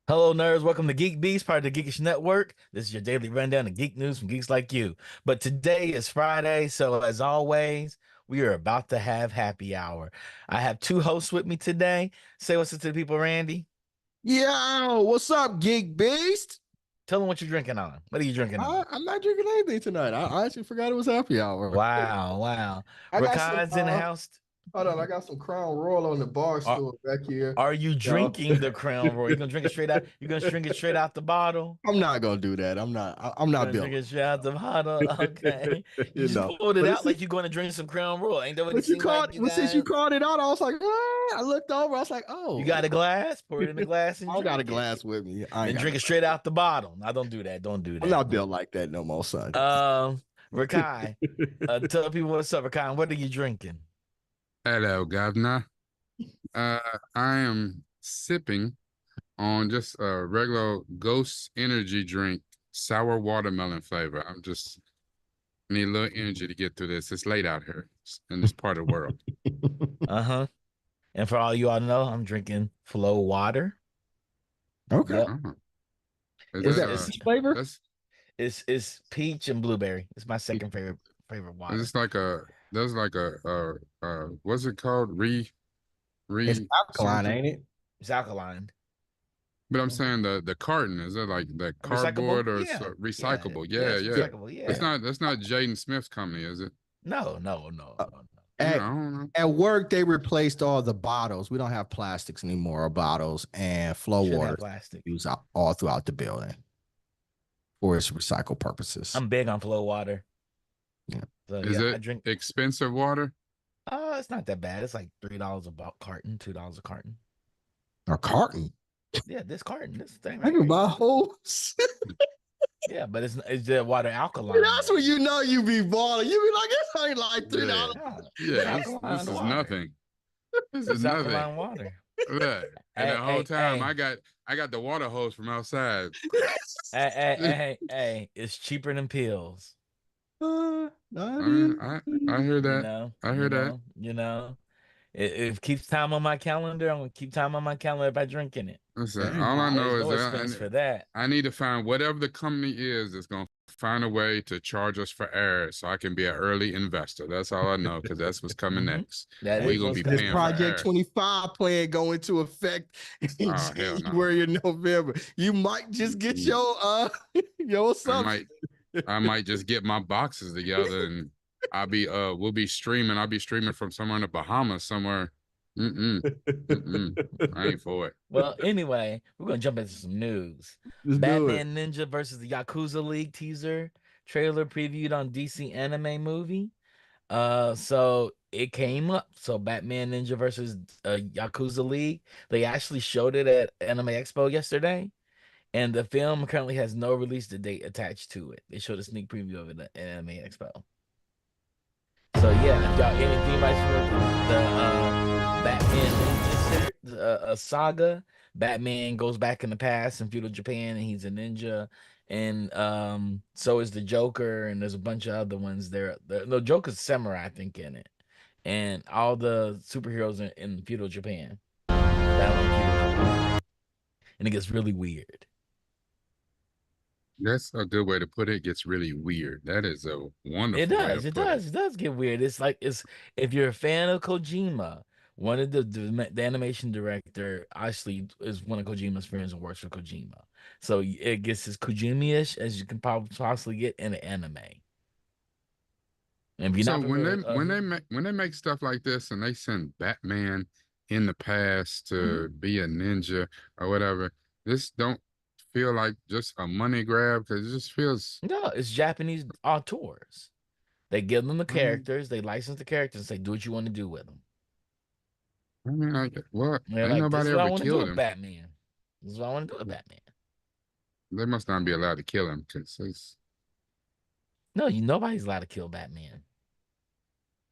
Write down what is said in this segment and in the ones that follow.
Hello, nerds. Welcome to GeekBeast, part of the Geekish Network. This is your daily rundown of geek news from geeks like you. But today is Friday, so as always, we are about to have happy hour. I have two hosts with me today. Say what's up to the people, Randy. Yo, what's up, Geek Beast? Tell them what you're drinking on. What are you drinking on? I'm not drinking anything tonight. I actually forgot it was happy hour. Wow, wow. I got some. Rakai's in the house. Hold on, I got some Crown Royal on the bar Are, stool back here. are you Yo, drinking the Crown Royal? You gonna drink it straight out? You gonna drink it straight out the bottle? I'm not gonna do that. I'm You're not gonna built. drink it straight out the bottle. Okay. You You just know. pulled it But out like you're going to drink some Crown Royal. Ain't that what it but you seemed like, called. you Well, since you guys? called it out, I was like, I looked over. I was like, You oh, got a glass? Pour it in the glass and I got a drink it. glass with me. I ain't Then got. drink it straight out the bottle. Now don't do that. Don't do I'm that. not built like that no more, son. Rakai, tell people what's up, Rakai. What are you drinking? Hello, Governor. Uh, I am sipping on just a regular Ghost energy drink, sour watermelon flavor. I'm just need a little energy to get through this. It's late out here in this part of the world. Uh-huh. And for all you all know, I'm drinking Flow water. Okay. Yep. Oh, is What's that that flavor? that's It's peach and blueberry. It's my second favorite is water. this like there's like what's it called? It's alkaline, something? ain't it? It's alkaline. But I'm saying the carton, is it like the Recyclable? cardboard or Yeah. recyclable? Yeah, Yeah, it's yeah. recyclable. That's Yeah. not Jaden Smith's company, is it? No. Uh, No. I At don't know. at work, they replaced all the bottles. We don't have plastics anymore, or bottles, and flow Should have water plastic. used all throughout the building for its recycle purposes. I'm big on Flow water. Yeah. So Is yeah, I it drink. expensive water? It's not that bad. It's like $3 a carton, $2 a carton. A carton. Yeah, this carton, this thing I right can here. buy holes. Yeah, but it's the water alkaline. That's when you know you be balling. You be like, it ain't like $3. Yeah, Yeah, it's this alkaline is water. nothing. This is It's nothing. alkaline water. Look, and the whole Hey, time hey, I got the water hose from outside. hey, it's cheaper than pills. I I mean, mean, I hear You that. know, I you hear that. know, you know. It keeps time on my calendar. I'm gonna keep time on my calendar by drinking it. Listen, very all I nice. know There's is no that expense for that. I need to find whatever the company is that's gonna find a way to charge us for air so I can be an early investor. That's all I know, because that's what's coming next. That We're is gonna what's be This coming paying for next. Project air. 25 plan go into effect in Oh, hell no. January and November. You might just get your your assumption. I might just get my boxes together and we'll be streaming. I'll be streaming from somewhere in the Bahamas somewhere. I ain't for it. Well, anyway, we're gonna jump into some news. Let's do it. Batman Ninja versus the Yakuza League teaser trailer previewed on DC Anime Movie. So it came up. So Batman Ninja versus Yakuza League. They actually showed it at Anime Expo yesterday, and the film currently has no release date attached to it. They showed a sneak preview of it at Anime Expo. So yeah, if y'all anything about the Batman Ninja saga, Batman goes back in the past in feudal Japan, and he's a ninja, and so is the Joker, and there's a bunch of other ones there. No, Joker's samurai, I think, in it, and all the superheroes in feudal Japan. And it gets really weird. That's a good way to put it. It gets really weird. That is a wonderful It way does. to It put does. It does get weird. It's like it's if you're a fan of Kojima, one of the animation director actually is one of Kojima's friends and works for Kojima. So it gets as Kojima-ish as you can possibly get in an anime. And if you're So not familiar, when they make stuff like this and they send Batman in the past to be a ninja or whatever, this don't feel like just a money grab, because it just feels no, it's Japanese auteurs. They give them the I mean, characters, they license the characters, and say, do what you want to do with them. like what? And they're Ain't like, this is nobody what I ever want to do killed with him. Batman. This is what I want to do with Batman. They must not be allowed to kill him, because it's No, nobody's allowed to kill Batman.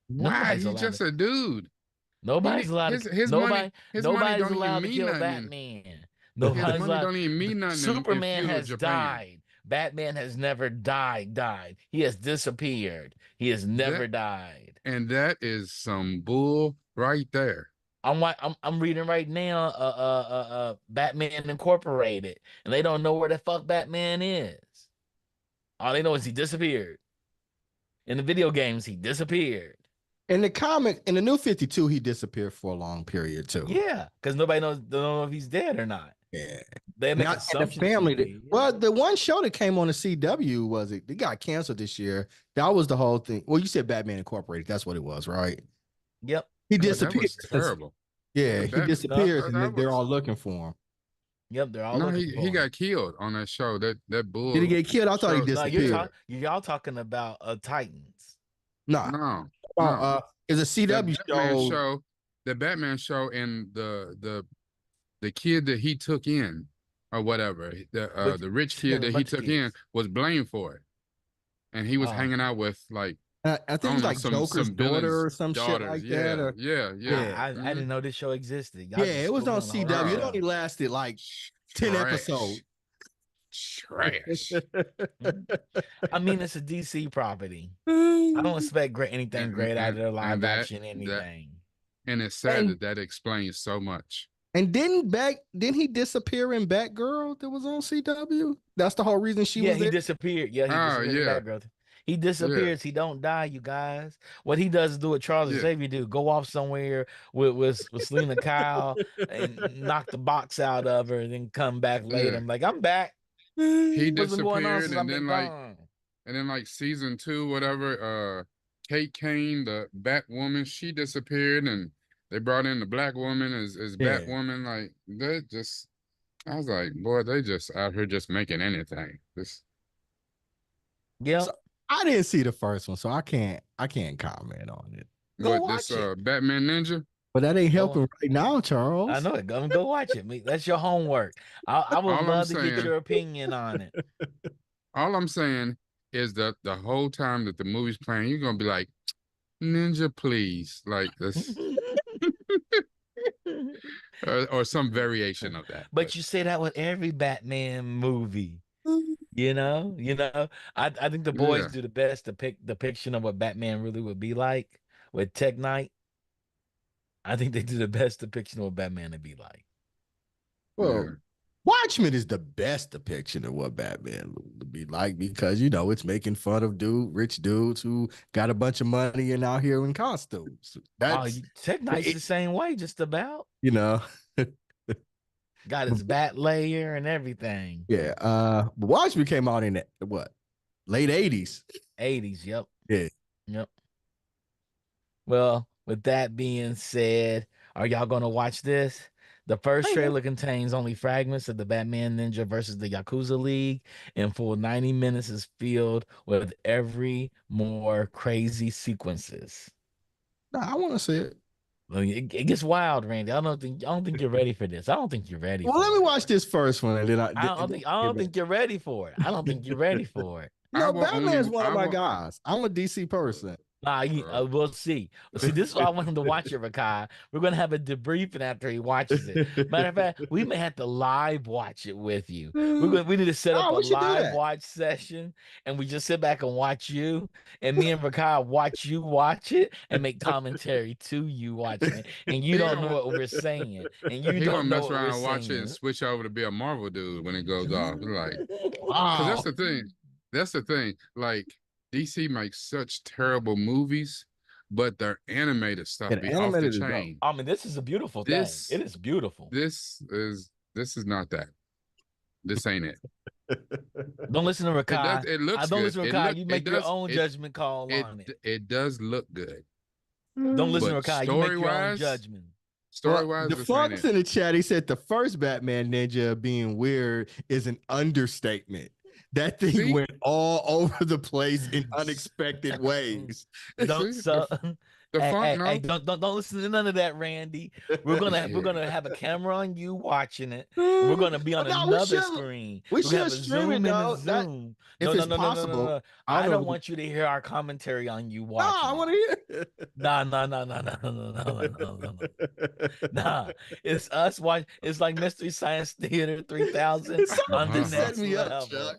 why? Nobody's He's allowed just to. a dude. Nobody's allowed to. His money Nobody's don't even allowed to mean kill nothing. Batman. His Nobody's money allowed. don't even mean nothing in Superman feudal has Japan. died. Batman has never died. He has disappeared. He has never That died. and that is some bull right there. I'm reading right now. Batman Incorporated, and they don't know where the fuck Batman is. All they know is he disappeared. In the video games, he disappeared. In the comic, in the New 52, he disappeared for a long period too. Yeah, because nobody don't know if he's dead or not. Yeah. They make Not, and the assumptions. family. Well, the one show that came on the CW was it? They got canceled this year. That was the whole thing. Well, you said Batman Incorporated. That's what it was, right? Yep. He Oh, that disappeared. was terrible. Yeah, he That- disappears, that and they're was- all looking for him. Yep. They're all No, looking he for him. got killed on that show. That bull. Did he get killed? I thought he show- No, disappeared. y'all talking about Titans. Nah. No, No. It's a CW Batman show. the Batman show, and the kid that he took in or whatever, the rich kid that he took in was blamed for it, and he was hanging out with like I think it's like Joker's daughter or some shit like that. Or, I didn't know this show existed. yeah, it was on CW. It only lasted like 10 episodes. Trash. I mean, it's a DC property. I don't expect anything great out of their live action anything. And it's sad that explains so much. And didn't he disappear in Batgirl that was on CW? That's the whole reason she was there? He disappeared. Yeah, he disappeared in Batgirl. He disappears. He don't die, you guys. What he does is do what Charles Xavier do: go off somewhere with Selena Kyle and knock the box out of her, and then come back later. I'm like, I'm back. He What's been going on disappeared, since I've been and then like season 2, whatever. Kate Kane, the Batwoman, she disappeared, and they brought in the black woman as Batwoman. Like I was like, boy, they just out here just making anything. Yeah. I didn't see the first one, so I can't comment on it. Go watch it. Batman Ninja? But that ain't helping right now, Charles. I know it. Go watch it. That's your homework. I would love to get your opinion on it. All I'm saying is that the whole time that the movie's playing, you're gonna be like, Ninja, please, like this, or some variation of that. But you say that with every Batman movie. You know, I think the boys do the best depiction of what Batman really would be like with Tech Knight. I think they do the best depiction of what Batman would be like. Well, Watchmen is the best depiction of what Batman would be like because it's making fun of rich dudes who got a bunch of money and out here in costumes. Tech Knight's the same way, just about. Got his bat layer and everything. Yeah. But Watchmen came out in what? Late 80s. 80s, yep. Yeah. Yep. Well, with that being said, are y'all gonna watch this? The first trailer contains only fragments of the Batman Ninja versus the Yakuza League, and full 90 minutes is filled with every more crazy sequences. No, I want to see it. It gets wild, Randy. I don't think you're ready for this. I don't think you're ready. Well, let me watch this first one, and then I don't think you're ready for it. I don't think you're ready for it. Batman's one of my guys. I'm a DC person. We'll see. See, this is why I want him to watch it, Rakai. We're gonna have a debriefing after he watches it. Matter of fact, we may have to live watch it with you. We need to set up a live watch session, and we just sit back and watch you, and me and Rakai watch you watch it and make commentary to you watching it, and you don't know what we're saying, and you don't know mess what around we're and watch saying. it and switch over to be a Marvel dude when it goes off. Like, wow. 'cause that's the thing. Like, DC makes such terrible movies, but their animated stuff be off the chain. I mean, this is a beautiful thing. It is beautiful. This is not that. This ain't it. Don't listen to Rakai. It looks don't good. listen to Rakai. You make your own judgment call on it. It does look good. Don't listen to Rakai. You make your own judgment. Story-wise, the Funk's in the chat, he said the first Batman Ninja being weird is an understatement. That thing went all over the place in unexpected ways. Hey, don't listen to none of that, Randy. We're gonna have a camera on you watching it. We're gonna be on another screen. We should stream it, though. Zoom. If it's possible. No. I don't want you to hear our commentary on you watching. No, I want to hear it. Nah. It's us watching. It's like Mystery Science Theater 3000 on the next level.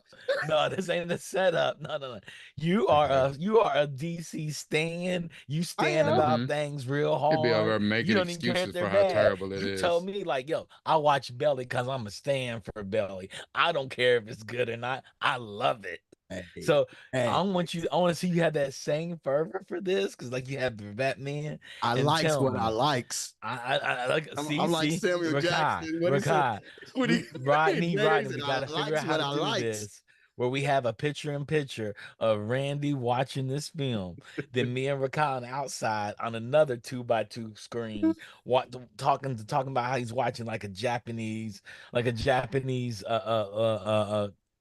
No, this ain't the setup. No. You are a DC stan. You stand talking about Mhm. things real He'd be over hard. there You making don't even care if excuses they're for how bad. terrible it You told is. me like, yo, I watch Belly because I'm a stand for Belly. I don't care if it's good or not. I love it. Hey, So hey, I want to see you have that same fervor for this because like you have for Batman. I And likes tell what I me, likes. I like I'm like see, Samuel Jackson. What he say? Rakai. When he Rodney, he said, we I got to figure likes out how what to I do likes. this where we have a picture in picture of Randy watching this film, then me and Rakai on the outside on another 2x2 screen, talking about how he's watching like a Japanese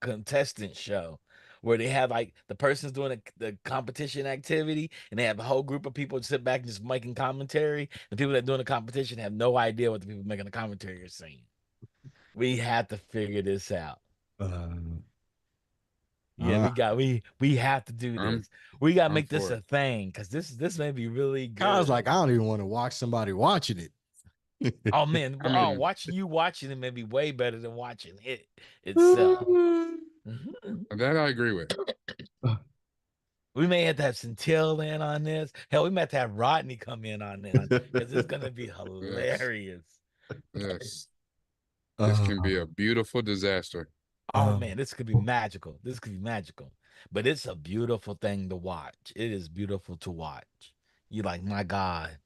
contestant show. Where they have like the person's doing the competition activity, and they have a whole group of people sit back and just making commentary. The people that are doing the competition have no idea what the people making the commentary are saying. We have to figure this out. Uh, Yeah, uh, we have to do I'm this. We gotta I'm make this for a it. thing because this may be really I was like, good. I don't even want to watch somebody watching it. Oh man, I oh, mean, watching it may be way better than watching it itself. Mhm. that I agree with. We may have to have Centil in on this. Hell, we may have to have Rodney come in on this because it's gonna be Yes, hilarious. yes. This uh, can be a beautiful disaster. Oh uh, man, this could be magical. This could be magical. But it's a beautiful thing to watch. It is beautiful to watch. You like, my God,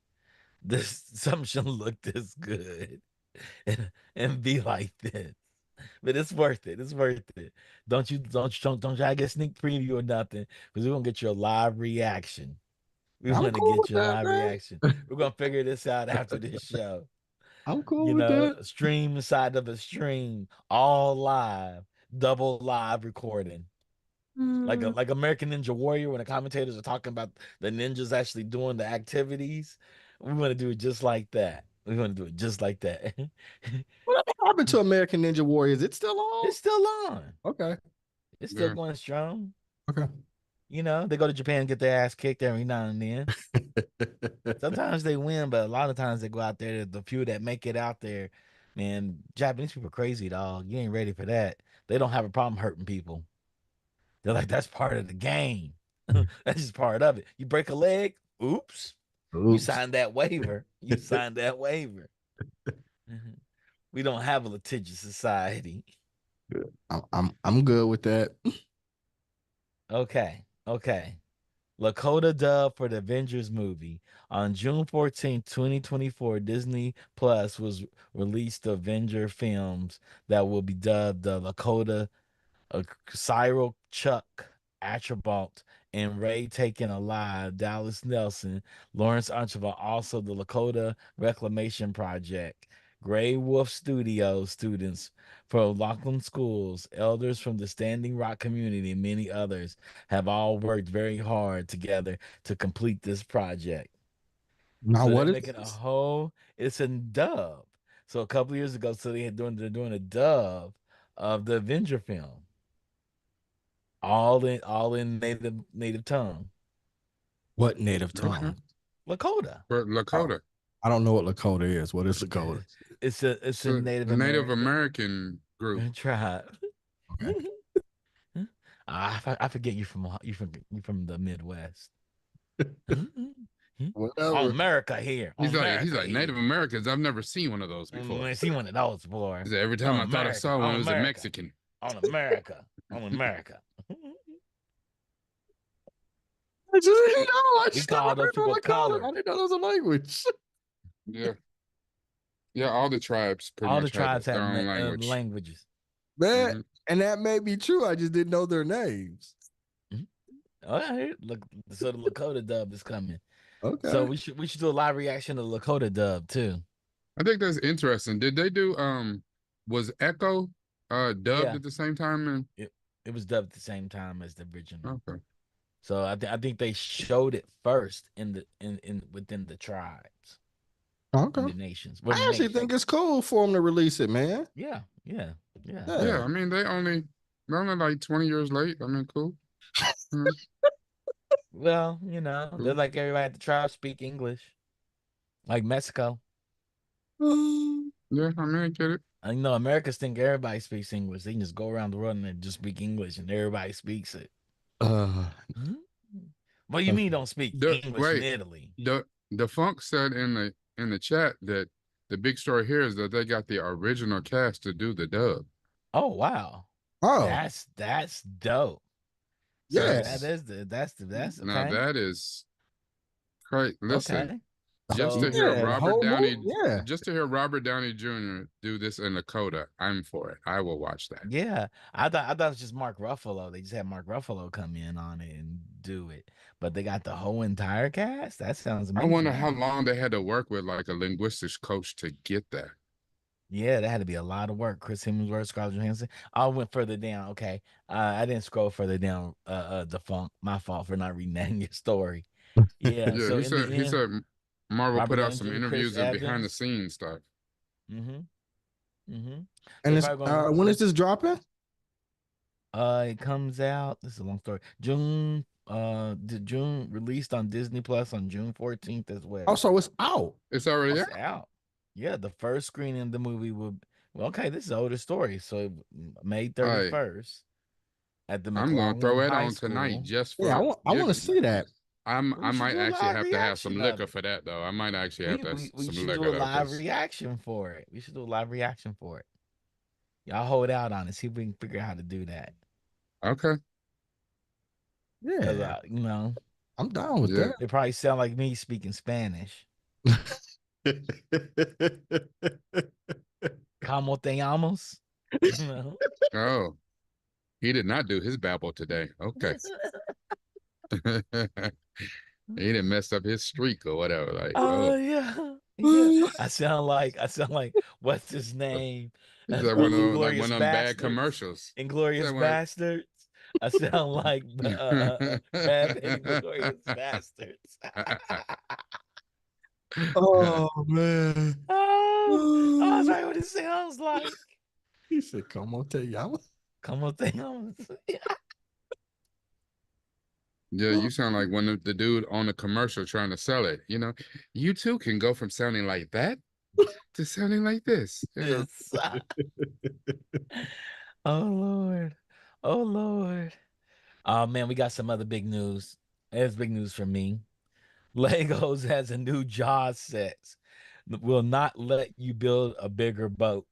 this something shouldn't look this good and be like this. But it's worth it. It's worth it. Don't try to get sneak preview or nothing because we're gonna get your live reaction. We I'm want to cool get with your that, live reaction. man. We're gonna figure this out after this show. I'm cool You with know, that. stream inside of a stream, all live, double live recording. Mm. Like American Ninja Warrior when the commentators are talking about the ninjas actually doing the activities. We want to do it just like that. We want to do it just like that. What happened to American Ninja Warriors? It's still on? It's still on. Okay. It's still Yeah. going strong. Okay. You know, they go to Japan and get their ass kicked every now and then. Sometimes they win, but a lot of times they go out there. The few that make it out there, man, Japanese people are crazy, dog. You ain't ready for that. They don't have a problem hurting people. They're like, that's part of the game. That's just part of it. You break a leg, oops. You Oops. signed that waiver. You signed that waiver. Mhm. We don't have a litigious society. I'm good with that. Okay. Okay. Lakota Dub for the Avengers movie. On June 14th, 2024, Disney Plus was released the Avenger films that will be dubbed the Lakota Cyril Chuck Archibald and Ray Taken Alive, Dallas Nelson, Lawrence Archibald, also the Lakota Reclamation Project, Gray Wolf Studios students from Laughlin Schools, elders from the Standing Rock community, and many others have all worked very hard together to complete this project. Now, So they're what is making a this? whole, it's a dub. So a couple years ago, they're doing a dub of the Avenger film all in native tongue. What native Okay. tongue? Lakota. But Oh, Lakota, I don't know what Lakota is. What is Lakota? It's it's a a Native Native American American group. tribe. Okay. I forget you from the Midwest. Whatever. America here. He's America like Native here. Americans. I've never seen one of those before. I see one of those, boy. He said, every time On I thought I America. saw On one, it was a America. Mexican. On America. On America. I just didn't know. I We just never call those heard people of Lakota. I color. didn't know that was a language. Yeah, yeah. All the tribes pretty All the much have tribes their have own language. languages. Man, Hmm. and that may be true. I just didn't know their names. Mhm. All right, look, so the Lakota dub is coming. So Okay. we should do a live reaction to the Lakota dub too. I think that's interesting. Did they do was Echo dubbed Yeah, at the same time? And it it was dubbed at the same time as the original. okay, So I think they showed it first in in within the tribes Okay. in the nations. Well, the I actually think nation. it's cool for them to release it, man. Yeah, yeah, yeah. yeah. Yeah. I mean, they're only like 20 years late. I mean, cool. Mhm, Well, you know, they're cool. like everybody at the tribe speak English, like Mexico. Yeah, I mean, I get it. I know Americans think everybody speaks English. They can just go around the world and they just speak English, and everybody speaks it. Uh, Mhm. What do you mean don't speak The English in wait, Italy? the Funk said in the chat that the big story here is that they got the original cast to do the dub. Oh wow. Oh, That's dope. So yeah. That's that's now okay. that is great. Listen, Okay. just to So hear Yeah, the Robert whole Downey, movie. Yeah. just to hear Robert Downey Jr. do this in Lakota, I'm for it. I will watch that. yeah, I thought it was just Mark Ruffalo. They just had Mark Ruffalo come in on it and do it. But they got the whole entire cast. That sounds I wonder amazing. how long they had to work with like a linguistics coach to get that. Yeah, that had to be a lot of work. Chris Hemsworth, Scarlett Johansson. I went further down. Okay. I didn't scroll further down. The funk. My fault for not reading that in your story. Yeah. Yeah, So in the he end, said Marvel Robert put out Downey some Jr., Chris interviews and behind the Evans. scenes stuff. Mm-hmm. Mm-hmm. And They it's probably gonna when they is this dropping? it comes out. This is a long story. June released on Disney Plus on June 14th as well. Also, it's out. It's already It's out. out. Yeah, the first screening of the movie will well, okay, this is an older story. So May All right, 31st at the I'm gonna McLaughlin throw it High on tonight School. just Yeah, for I want to see that. We I should might do a actually live have to have some reaction of liquor it. for that though. I might actually have to have We some should do a liquor though, live because reaction for it. We should do a live reaction for it. Y'all hold out on it. See if we can figure out how to do that. okay, Cause Yeah, you know, I'm down with yeah. it probably sound like me speaking Spanish. that. Como te llamas? You know. Oh, he did not do his babble today. Okay. He didn't mess up his streak or whatever. Like, Oh oh, yeah, yeah. I sound like what's his name? is that one of those, like one Inglorious of them bad Bastards. commercials? Is Inglorious that one? Bastards. I sound like Bad Bad Inglorious Bastards. Oh man. Oh, that's right what it sounds like. He said, "Come on, tell y'all." Como te llamas? Yeah, you sound like one of the dude on the commercial trying to sell it. You know, you too can go from sounding like that to sounding like this. You know. It's, oh Lord. Oh Lord. Oh man, we got some other big news. It's big news for me. Legos has a new Jaws set. Will not let you build a bigger boat.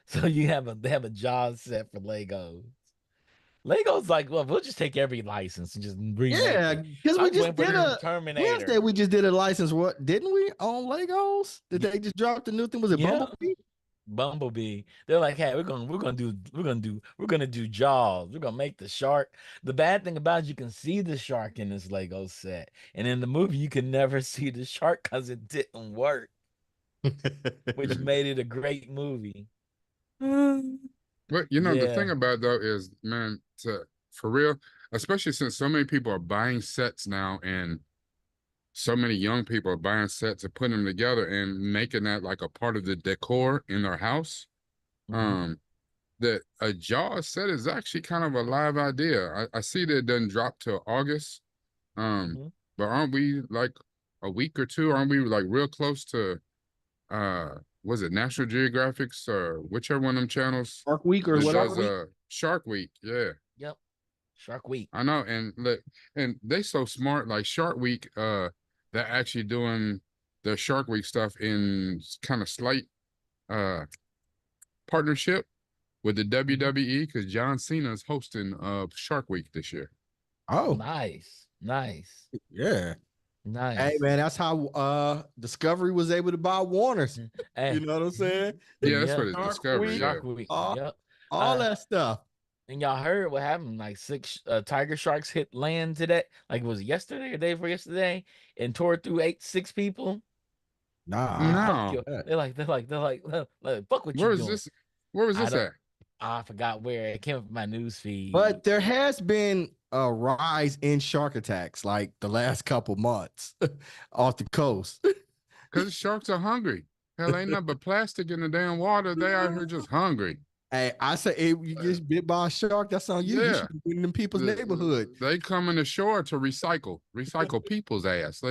So they have a Jaws set for Legos. Legos like, well, we'll just take every license and just remake Yeah, it. because I we was just waiting for did the new a Wednesday. Terminator. We just did a license. What didn't we on Legos? Did they just drop the new thing? Was it Yeah, Bumblebee? Bumblebee. They're like, hey, we're gonna do Jaws. We're gonna make the shark. The bad thing about it, you can see the shark in this Lego set, and in the movie you can never see the shark because it didn't work, which made it a great movie. But you know, the thing Yeah. about it, though is, man, for real, especially since so many people are buying sets now, and so many young people are buying sets and putting them together and making that like a part of the decor in their house. Hmm. Um, that a Jaws set is actually kind of a live idea. I see that it doesn't drop till August. Um, Hmm. but aren't we like a week or two? Aren't we like real close to was it National Geographic's or whichever one of them channels Shark Week or that Shark does whatever. Week. Shark Week? Yeah. Yep. Shark Week. I know, and look, and they so smart. Like Shark Week, they're actually doing the Shark Week stuff in kind of slight uh partnership with the Mhm. WWE because John Cena is hosting Shark Week this year. Oh, Nice. Nice. yeah. Hey Nice. man, that's how Discovery was able to buy Warner's. You Hey. know what I'm saying? The Yeah, that's Yeah. what it's Shark Discovery. Week, Yeah. Shark Week. all, Yep. all Uh, that stuff. and y'all heard what happened? Like six tiger sharks hit land today. Like was it yesterday or day before yesterday, and tore through six people. Nah, I And heard fuck No, you. that. They're like, fuck what you where is doing. this? Where was I this don't. at? I forgot where it came up in my news feed. But there has been a rise in shark attacks like the last couple months off the coast. Because sharks are hungry. Hell, ain't nothing but plastic in the damn water. They out here just hungry. Hey, I say, hey, you Uh, get bit by a shark, that's on you. You yeah, should be in them people's neighborhood. they come in the shore to recycle people's ass.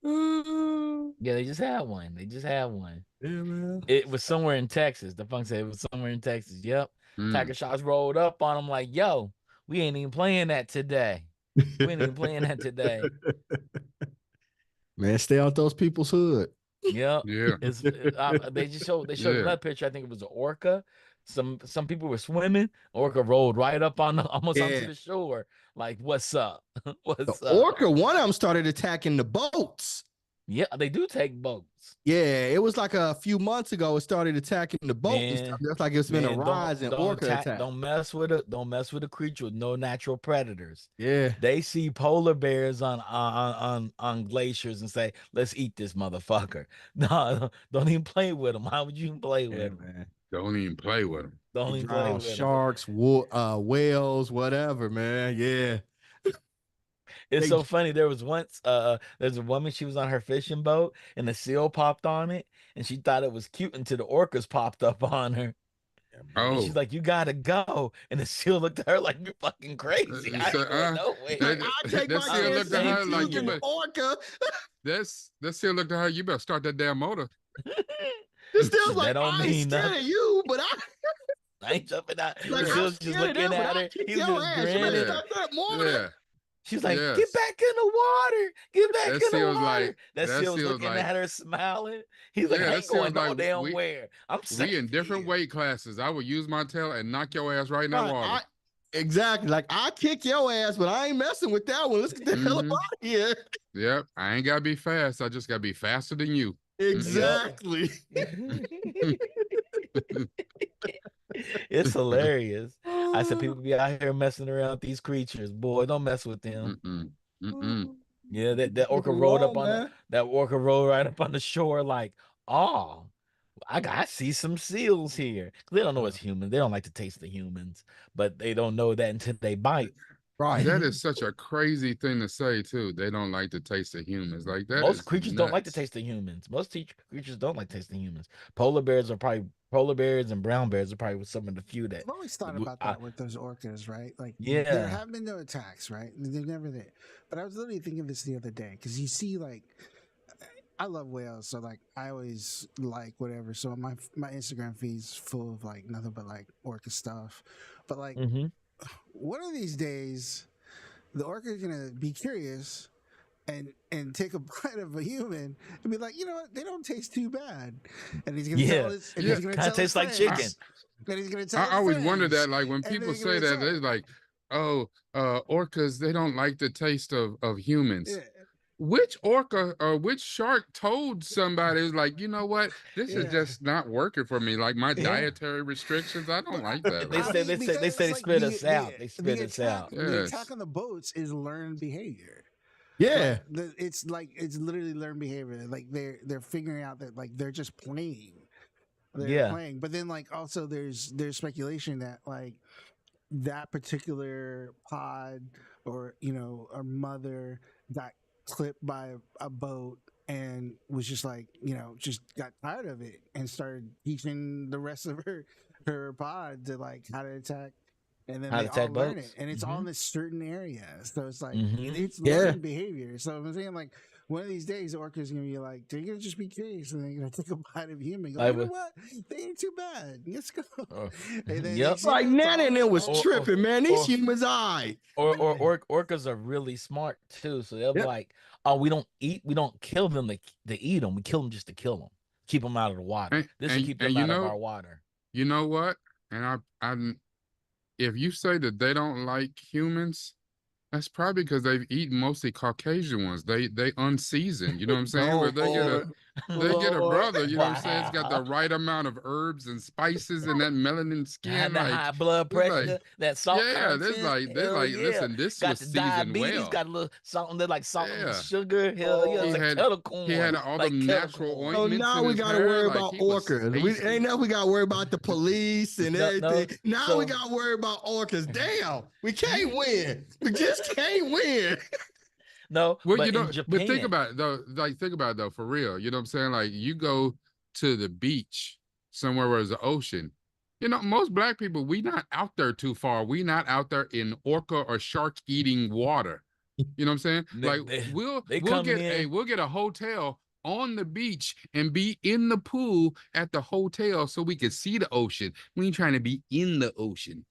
Yeah, they just had one. They just had one. Yeah, man. It was somewhere in Texas. The funk said it was somewhere in Texas. Yep. Mm. Tiger shots rolled up on them like, yo, we ain't even playing that today. We ain't even playing that today. Man, stay out those people's hood. Yep. Yeah. They showed Yeah. another picture. I think it was an orca. Some people were swimming. Orca rolled right up on almost onto Yeah. the shore. Like, what's up? The What's up? orca, one of them started attacking the boats. Yeah, they do take boats. Yeah, it was like a few months ago. It started attacking the boat and stuff. Man, That's like it's been a man, rise in orca attack. don't mess with a creature with no natural predators. Yeah. They see polar bears on glaciers and say, "Let's eat this motherfucker." No, don't even play with them. How would you even play Yeah, with them? man. Don't even play with them. Don't He even play drowned with them. sharks, whales, whatever, man. Yeah. It's They, so funny. There was once there's a woman, she was on her fishing boat and the seal popped on it and she thought it was cute until the orcas popped up on her. And she's Oh, like, "You gotta go." And the seal looked at her like, "You're fucking crazy. I so, ain't going like, nowhere." I take that my I'm seal the looked at same her to like you chances in the better. you. orca. That seal looked at her. You better start that damn motor. This still's That like, don't I ain't mean scared nothing. of you, but I ain't jumping out. like The Yeah. I'm seal's just scared of looking them, but at I'll her. kick He's your just ass. You better grinning. Yeah. start that mortar. Yeah. She's like, "Get Yes. back in the water. Get back That in the seal's water." like That that seal's seal's looking like at her, smiling. He's like, yeah. "I That ain't going seal's no like damn where. I'm we safe in different here." weight classes. I would use my tail and knock your ass right in that Right, water. exactly. Like I kick your ass, but I ain't messing with that one. Let's get the hell up Mm-hmm. out of here. Yep. I ain't gotta be fast. I just gotta be faster than you. Yep. Exactly. It's hilarious. I said people be out here messing around with these creatures. Boy, don't mess with them. Mm-mm. Mm-mm. Yeah, that Leave orca them rolled up alone, on man. that orca rolled right up on the shore like, oh, I see some seals here. They don't know it's human. They don't like to taste the humans, but they don't know that until they bite. Right. That is such a crazy thing to say too. They don't like to taste the humans. Like that Most is creatures don't like to nuts. taste the humans. Creatures don't like tasting humans. Polar bears and brown bears are probably some of the few that. I've always thought about that with those orcas, right? Like there Yeah. have been no attacks, right? They're never there. But I was literally thinking of this the other day because you see, like, I love whales, so like I always like whatever. So my Instagram feed's full of like nothing but like orca stuff. But like Hmm. one of these days, the orca is gonna be curious and take a bite of a human and be like, you know what, they don't taste too bad. And he's gonna tell Yeah. his and Yeah. he's gonna Kind of tell his tastes like friends. chicken. And he's gonna tell I his always wonder friends. that, like when And people they're say gonna that, they're tell. like, "Oh, orcas, they don't like the taste of humans." Yeah, Which orca or which shark told somebody is like, you know what, this is yeah. just not working for me. Like my Yeah. dietary restrictions, I don't But like that. They Like, said they said they because said they like spit us out. They spit us attack out. the attack yes, on the boats is learned behavior. Yeah. It's literally learned behavior. Like they're figuring out that like they're just playing. They're Yeah. playing. But then like also there's speculation that like that particular pod or a mother got clipped by a boat and was just like just got tired of it and started teaching the rest of her pod to like how to attack, and then How to they all attack learn it, boats. and it's all in this certain area, so it's like Hmm. it's Yeah. learned behavior. So I'm saying like one of these days the orca's gonna be like they're gonna just be curious and they're gonna take a bite of human and go, Like you know what? what, they ain't too bad, let's go. Oh, And then yep. next Like it's Nana and all it was Or tripping, man. These or humans, I. orcas are really smart too. So they'll be Yep. like, "Oh, we don't kill them to eat them. We kill them just to kill them. Keep them out of the water. This will keep and them out of our water." you know what? And I, if you say that they don't like humans, that's probably because they've eaten mostly Caucasian ones. They unseasoned. You know what I'm saying? Where Oh Lord. they get a Lord. brother. You know what I'm saying? It's got the Wow. right amount of herbs and spices and that melanin Had skin. the Like high blood it's like pressure, that salt yeah, there's content. like there's Hell like yeah. listen, this Got was the seasoned diabetes, well. got a little something that like salt and Yeah. sugar. Hell yeah, Oh, it's He like had kettle he had corn. all the Like kettle natural corn. So ointments now in we his got to hair. worry Like about he was orcas. We tasty. ain't now we got to worry about the police and No, everything. no. Now we So got to worry about orcas. Damn, we can't win. We just can't win. no, Well, but in but think Japan, about it though. Like think about it though, for real. You know what I'm saying? Like you go to the beach somewhere where there's an ocean. You know, most black people, we not out there too far. We not out there in orca or shark eating water. You know what I'm saying? they Like they, we'll they we'll coming get in. a hotel on the beach and be in the pool at the hotel so we can see the ocean. We ain't trying to be in the ocean.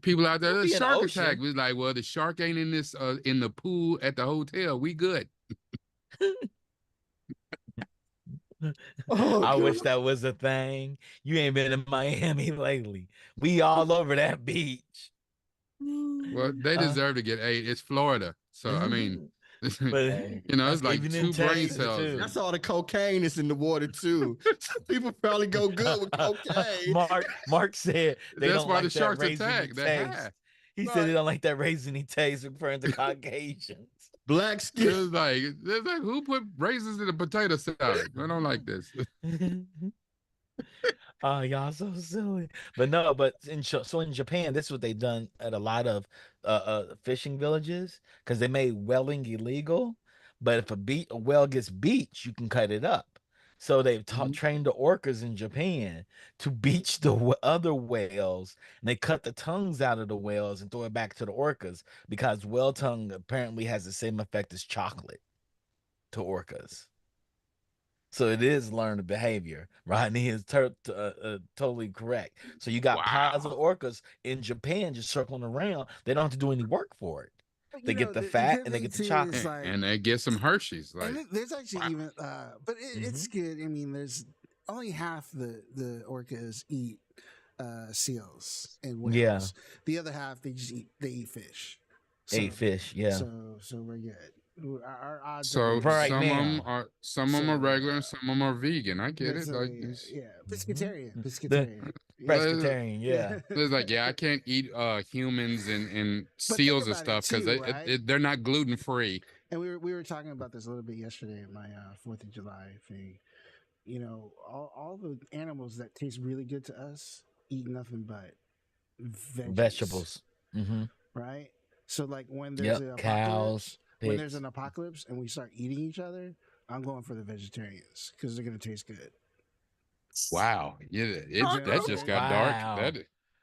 People out there, It'll the be in the shark attack. ocean. We like, well, the shark ain't in this in the pool at the hotel. We good. Oh, I wish God. that was a thing. You ain't been in Miami lately. We all over that beach. Well, they Uh, deserve to get ate. It's Florida, so I mean, but Hey, it's like even in 2 brain Texas cells. too. that's all the cocaine that's in the water too. Some people probably go good with cocaine. Mark said they That's don't why the like that sharks raisiny attack. They're taste. high. He said they Right. don't like that raisiny taste, referring to Caucasians. Black skin. It's like who put raisins in a potato salad? I don't like this. Oh, y'all so silly. But no, but so in Japan, this is what they done at a lot of fishing villages because they made welling illegal. But if a well gets beached, you can cut it up. So they've Mhm. trained the orcas in Japan to beach the other whales, and they cut the tongues out of the whales and throw it back to the orcas because whale tongue apparently has the same effect as chocolate to orcas. So it is learned behavior. Rodney is totally correct. So you got pods of Wow. orcas in Japan just circling around. They don't have to do any work for it. But, They you get know, the the fat good and they thing get the too is chocolate. like, And they get some Hershey's. and Like, there's actually wow. even, but it's good. I mean, there's only half the orcas eat seals and Yeah, whales. The other half they eat fish. ate So fish. Yeah, so we're good. Our odds are So for right against. now. some of them are So regular and some of them are vegan. I get it. so Like yeah, it's, yeah, Mhm. pescatarian, The pescatarian. Yeah, pescatarian. yeah. Yeah, it's like yeah, I can't eat humans and But think seals and about it stuff because too, right? they're not gluten free. And we were talking about this a little bit yesterday at my 4th of July thing. You know, all the animals that taste really good to us eat nothing but veggies, vegetables. Hmm. right? So like Yep, cows, when there's pigs. an apocalypse and we start eating each other, I'm going for the vegetarians because they're gonna taste good. Wow, yeah, You know what I'm that just saying? got dark. Wow, They're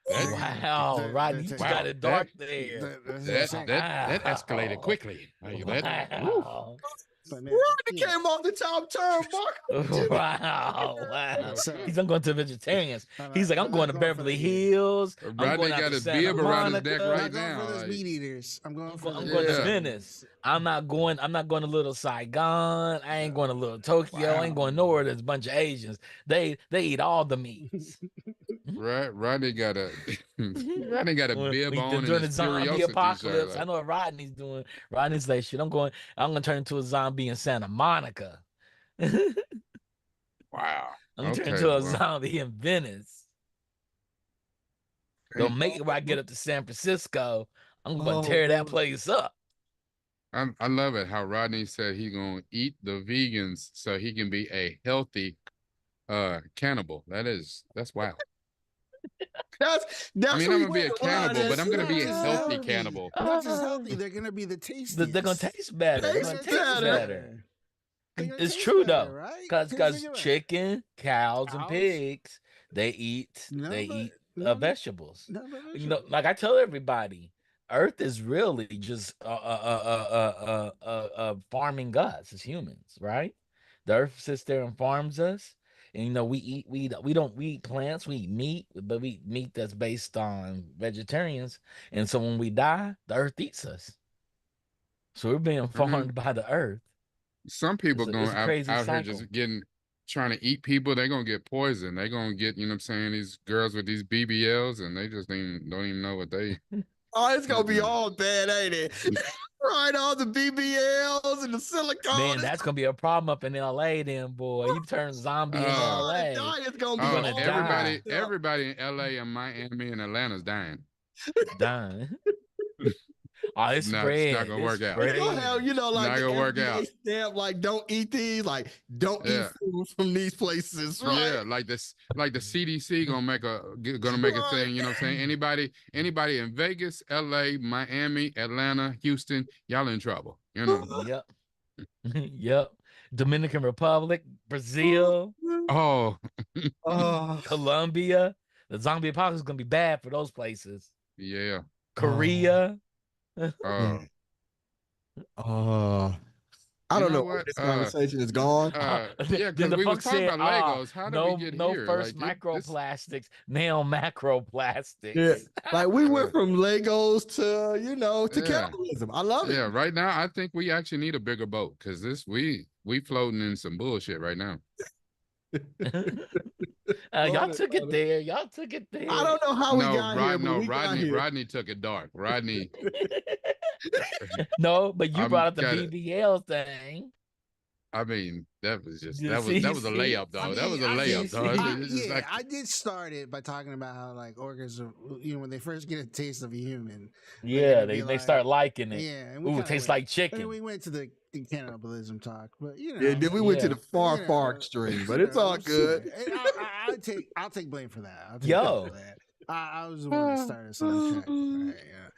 That gonna wow, they're Rodney, you just got wow it that dark there. that's what I'm saying. that escalated Wow, quickly. Like that. Woo. wow. But man, What? It you know, came off the top turn, Mark. Wow, wow. so Okay. He's I'm going to vegetarians. He's like, I'm I'm going not to going for Beverly the eating. Hills. I'm going Rodney out got to a Santa bib around his neck I'm Monica. right not going for now. those Like meat eaters. I'm going for the I'm going to yeah. Venice. vegetarians. I'm not going to little Saigon. I ain't going to little Tokyo. I ain't Wow. going nowhere. There's a bunch of Asians. They eat all the meats. Right, Rodney got a Rodney got a bib on and During his the zombie curiosity shirt. apocalypse, I Like, know what Rodney's doing. Rodney's like, shit, I'm gonna turn into a zombie in Santa Monica. I'm wow. gonna turn Okay, into a well, zombie in Venice. Don't make it where I get up to San Francisco. I'm gonna Oh, tear that Lord. place up. I love it how Rodney said he gonna eat the vegans so he can be a healthy cannibal. That's wow. I That's mean, I'm what he gonna be a went around cannibal, and but I'm gonna said. be a healthy Healthy. cannibal. Not just healthy, they're gonna be the They're gonna tastiest. taste better. They're They're gonna gonna Tastes taste taste better. better. better. They're gonna It's taste true better, though, right? cause Think about it. chicken, cows, and Cows, pigs they none but eat none but vegetables. none but You know, vegetables. like I tell everybody, Earth is really just farming us as humans, right? The Earth sits there and farms us, and you know we eat plants, we eat meat, but we eat meat that's based on vegetarians, and so when we die, the Earth eats us. So we're being I mean, farmed by the Earth. some people It's going a crazy out here cycle. just trying to eat people. They're gonna get poisoned. They're gonna get, you know what I'm saying, these girls with these BBLs and they just don't even know what they Oh, it's gonna be eating. all bad, ain't it? Right, all the BBLs and the silicone. Man, that's gonna be a problem up in LA then, boy. You turn zombie in Oh, Oh, the LA, diet's gonna you're be gonna all die. messed up. everybody in LA and Miami and Atlanta's dying. Dying. Oh, It's not gonna It work out. It's gonna have, spread. like Not the gonna work FDA out. stamp, like don't eat these, like don't eat Yeah. food from these places, right? Yeah, like the CDC gonna make a Right. thing, you know what I'm saying? Anybody in Vegas, LA, Miami, Atlanta, Houston, y'all in trouble, you know. Yep. Yep. Dominican Republic, Brazil, Oh, Oh, Colombia. The zombie apocalypse is gonna be bad for those places. yeah. oh, Korea. Uh man. Oh, I You don't know know where what? this conversation is gone. Yeah, Then because the we was funk talking said, about Legos. How did we no, get no here? first This, microplastics, now Yeah. macroplastics. Like we uh, went from Legos to, to yeah, cannibalism. I love it. yeah. Right now, I think we actually need a bigger boat because we floating in some bullshit right now. Y'all Love it, took it love it. there. Y'all took it I there. don't know how we got here, but we got here. Rodney took it dark. Rodney, No, but you I'm brought up the kind of. BBL thing. I mean, that was just You that was a see? layup, I though. That mean, was a layup, though. It's just yeah, like, I did start it by talking about how like organs are, when they first get a taste of a human, they're Yeah, gonna they, be they like, start liking it. yeah, and we Ooh, it kind of tastes went, like and then chicken. we went to the cannibalism talk, but Yeah, then we went to the Yeah. far, far extreme, but it's all sure. good. And I'll take blame for that. I'll take blame Yo, for that. I was the one that started us on the track. Right, yeah.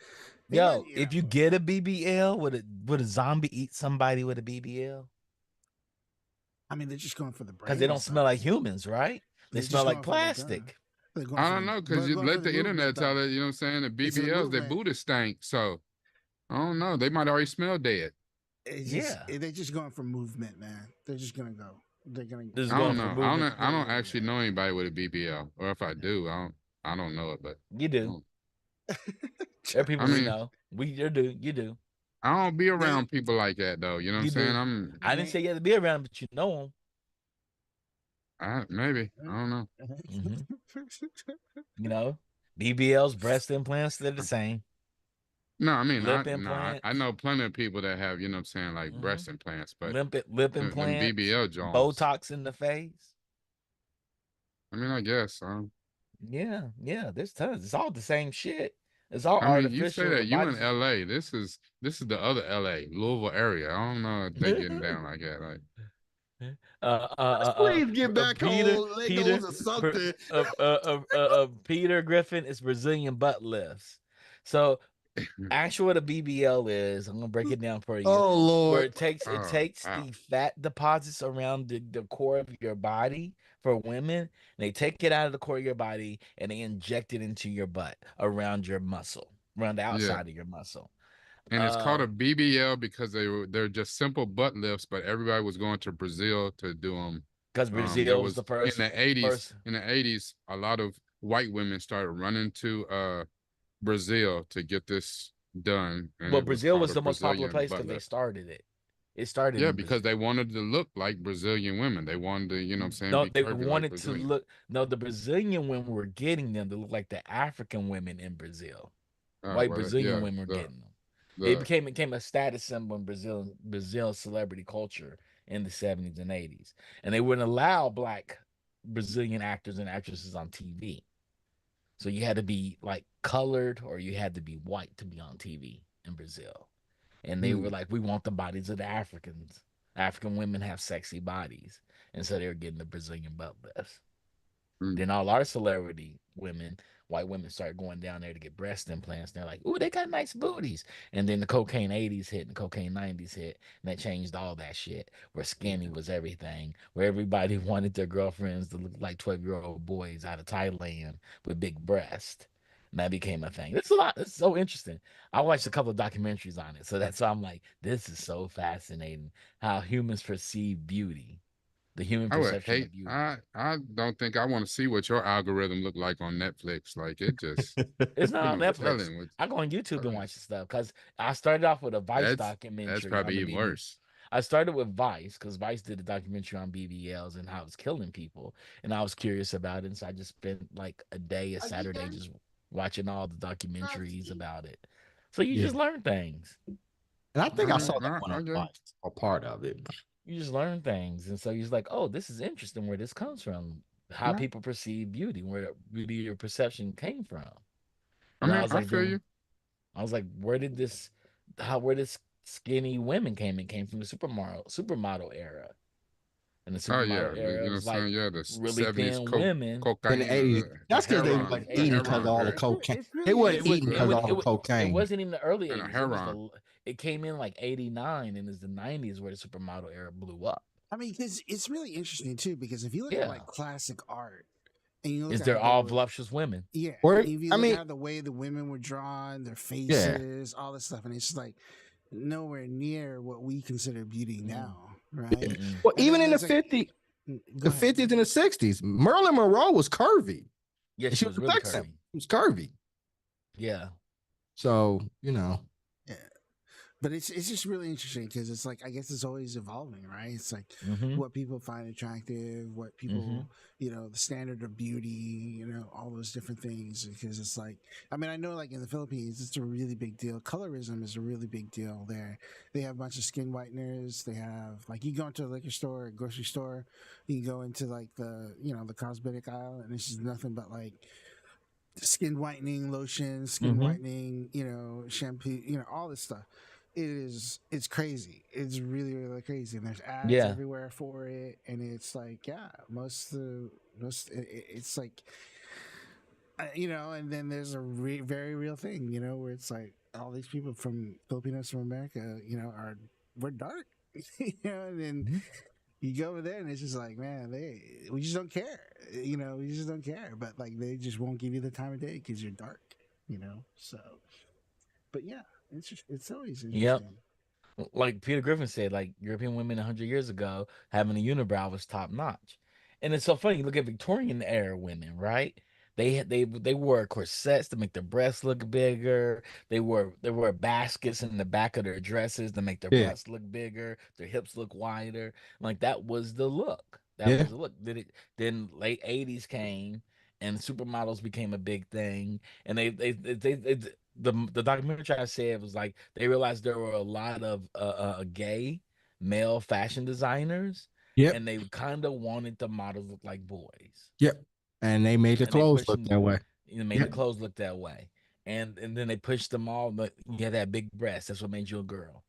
Hey, but, yo, if you get a BBL, would a zombie eat somebody with a BBL? I mean, they're just going for the Because brain. they don't smell like humans, right? They They're smell just like going for the gun. plastic. They're going I for don't know, because you going for let the internet movement, tell though. it. You know what I'm saying? The It's the BBLs, their movement. booty stank. So I don't know. They might already smell dead. It's Yeah. they're just going for movement, man. They're just gonna go. They're gonna. This is I going don't for know. movement. I don't actually know anybody with a BBL, or if I do, I don't know it. But You do. There are people I we mean, know. You do. You do. I don't be around people like that though. You know what I'm You saying? do. I didn't say you had to be around, but you know Maybe I don't know. them. You know, BBLs, breast implants, they're the same. No, I mean, Lip I implants. know plenty of people that have, you know what I'm saying, like hmm breast implants, but lip them implants, BBL joints. Botox in the face. I mean, I guess. Yeah, there's tons. It's all the same shit. It's all I mean, you say artificial. The that you in body's LA. This is the other LA, Louisville area. I don't know if they getting down like that. Like, Let's please get back Peter on Peter Legos or something. Peter Griffin is Brazilian butt lifts. So actually what a BBL is, I'm gonna break it down for you. Oh Where Lord. it oh takes wow, the fat deposits around the core of your body for women, and they take it out of the core of your body and they inject it into your butt around your muscle, around the yeah. outside of your muscle. And it's called a BBL because they're just simple butt lifts, but everybody was going to Brazil to do them. Because There Brazil was was the first. in the 80s, a lot of white women started running to Brazil to get this done, and Well, it was Brazil called was a the most popular Brazilian place butt because they lift. started it. It started Yeah, in because Brazil. they wanted to look like Brazilian women. They wanted to, you know what I'm saying, No, be they curvy like wanted to Brazilian. look. No, the Brazilian women were getting them to look like the African women in Brazil. White Well, Brazilian yeah, women were getting them. It the became a status symbol in Brazil celebrity culture in the 70s and 80s. And they wouldn't allow black Brazilian actors and actresses on TV. So you had to be like colored or you had to be white to be on TV in Brazil. And they were like, we want the bodies of the Africans. African women have sexy bodies. And so they were getting the Brazilian butt lifts. mm, Then all our celebrity women, white women, started going down there to get breast implants. They're like, "Ooh, they got nice booties." And then the cocaine 80s hit and the cocaine 90s hit, and that changed all that shit. Where skinny was everything, where everybody wanted their girlfriends to look like 12-year-old boys out of Thailand with big breasts. And that became a thing. It's a lot. It's so interesting. I watched a couple of documentaries on it, so that's why I'm like, this is so fascinating how humans perceive beauty, the human I would perception hate. of beauty. I don't think I want to see what your algorithm look like on Netflix. Like it just It's not ain't on no Netflix. telling what. I go on YouTube and uh, watch the stuff because I started off with a Vice That's documentary on probably the even BB. worse. I started with Vice because Vice did a documentary on BBLs and how it's killing people, and I was curious about it. And so I just spent like a Saturday, just watching all the documentaries about it. So you Yeah. just learn things. And I think I Uh, saw that one I on guess. Vice, or part of it. You just learn things, and so you're like, oh, this is interesting where this comes from, how Right. people perceive beauty, where beauty or perception came from. I And I mean, was I like, feel you. I was like, where this skinny women came? It came from the supermodel era. And the Oh yeah, supermodel you era know what I'm was like saying. Yeah, the really '70s thin women. In the cocaine, 80s. the That's because they heroin, wasn't '80s, the eating because of heroin all the craze, cocaine. It's They really wasn't It was eating it because interesting. of was all it the was it cocaine. wasn't in the early and the 80s. It was heroin. it came in like 89 and it's the 90s where the supermodel era blew up. I mean, because it's really interesting too. Because if you look at Yeah. like classic art, and you look Is at how they're they all were, voluptuous women. yeah, Or if you I look mean, at the way the women were drawn, their yeah. faces, all this stuff, and it's like nowhere near what we consider beauty now, right? Mm-mm. Well, And even then in the there's like, 50s, go the ahead. 50s and the 60s, Marilyn Monroe was curvy. Yeah, And she she was was a really sex symbol. curvy. She was curvy. Yeah. So, Yeah. But it's just really interesting because it's like I guess it's always evolving, right? It's like Mm-hmm. what people find attractive, what Mm-hmm. people, the standard of beauty, all those different things. Because it's like, I mean, I know like in the Philippines, it's a really big deal. Colorism is a really big deal there. They have a bunch of skin whiteners. They have like you go into a liquor store, a grocery store, you go into like the cosmetic aisle, and it's just nothing but like skin whitening lotion, skin Mm-hmm. whitening, shampoo, all this stuff. It's crazy. It's really, really crazy. And there's ads Yeah. everywhere for it. And it's like, yeah, it's like, and then there's a very real thing, where it's like all these people from Filipinos from America, we're dark, and then Mm-hmm. you go over there and it's just like, man, we just don't care, we just don't care, but like they just won't give you the time of day because you're dark, so. But yeah, it's always Yep. interesting. Like Peter Griffin said, like European women 100 years ago having a unibrow was top notch, and it's so funny. You look at Victorian era women, right? They wore corsets to make their breasts look bigger. They wore baskets in the back of their dresses to make their yeah. butts look bigger, their hips look wider. Like that was the look. That Yeah. was the look. Then late 80s came and supermodels became a big thing, and the documentary I said was like they realized there were a lot of gay male fashion designers, Yep. and they kind of wanted the models look like boys, Yep. And they made the and they clothes pushed look them, that way. made the Yep. clothes look that way, and then they pushed them all. But you had that big breast. That's what made you a girl,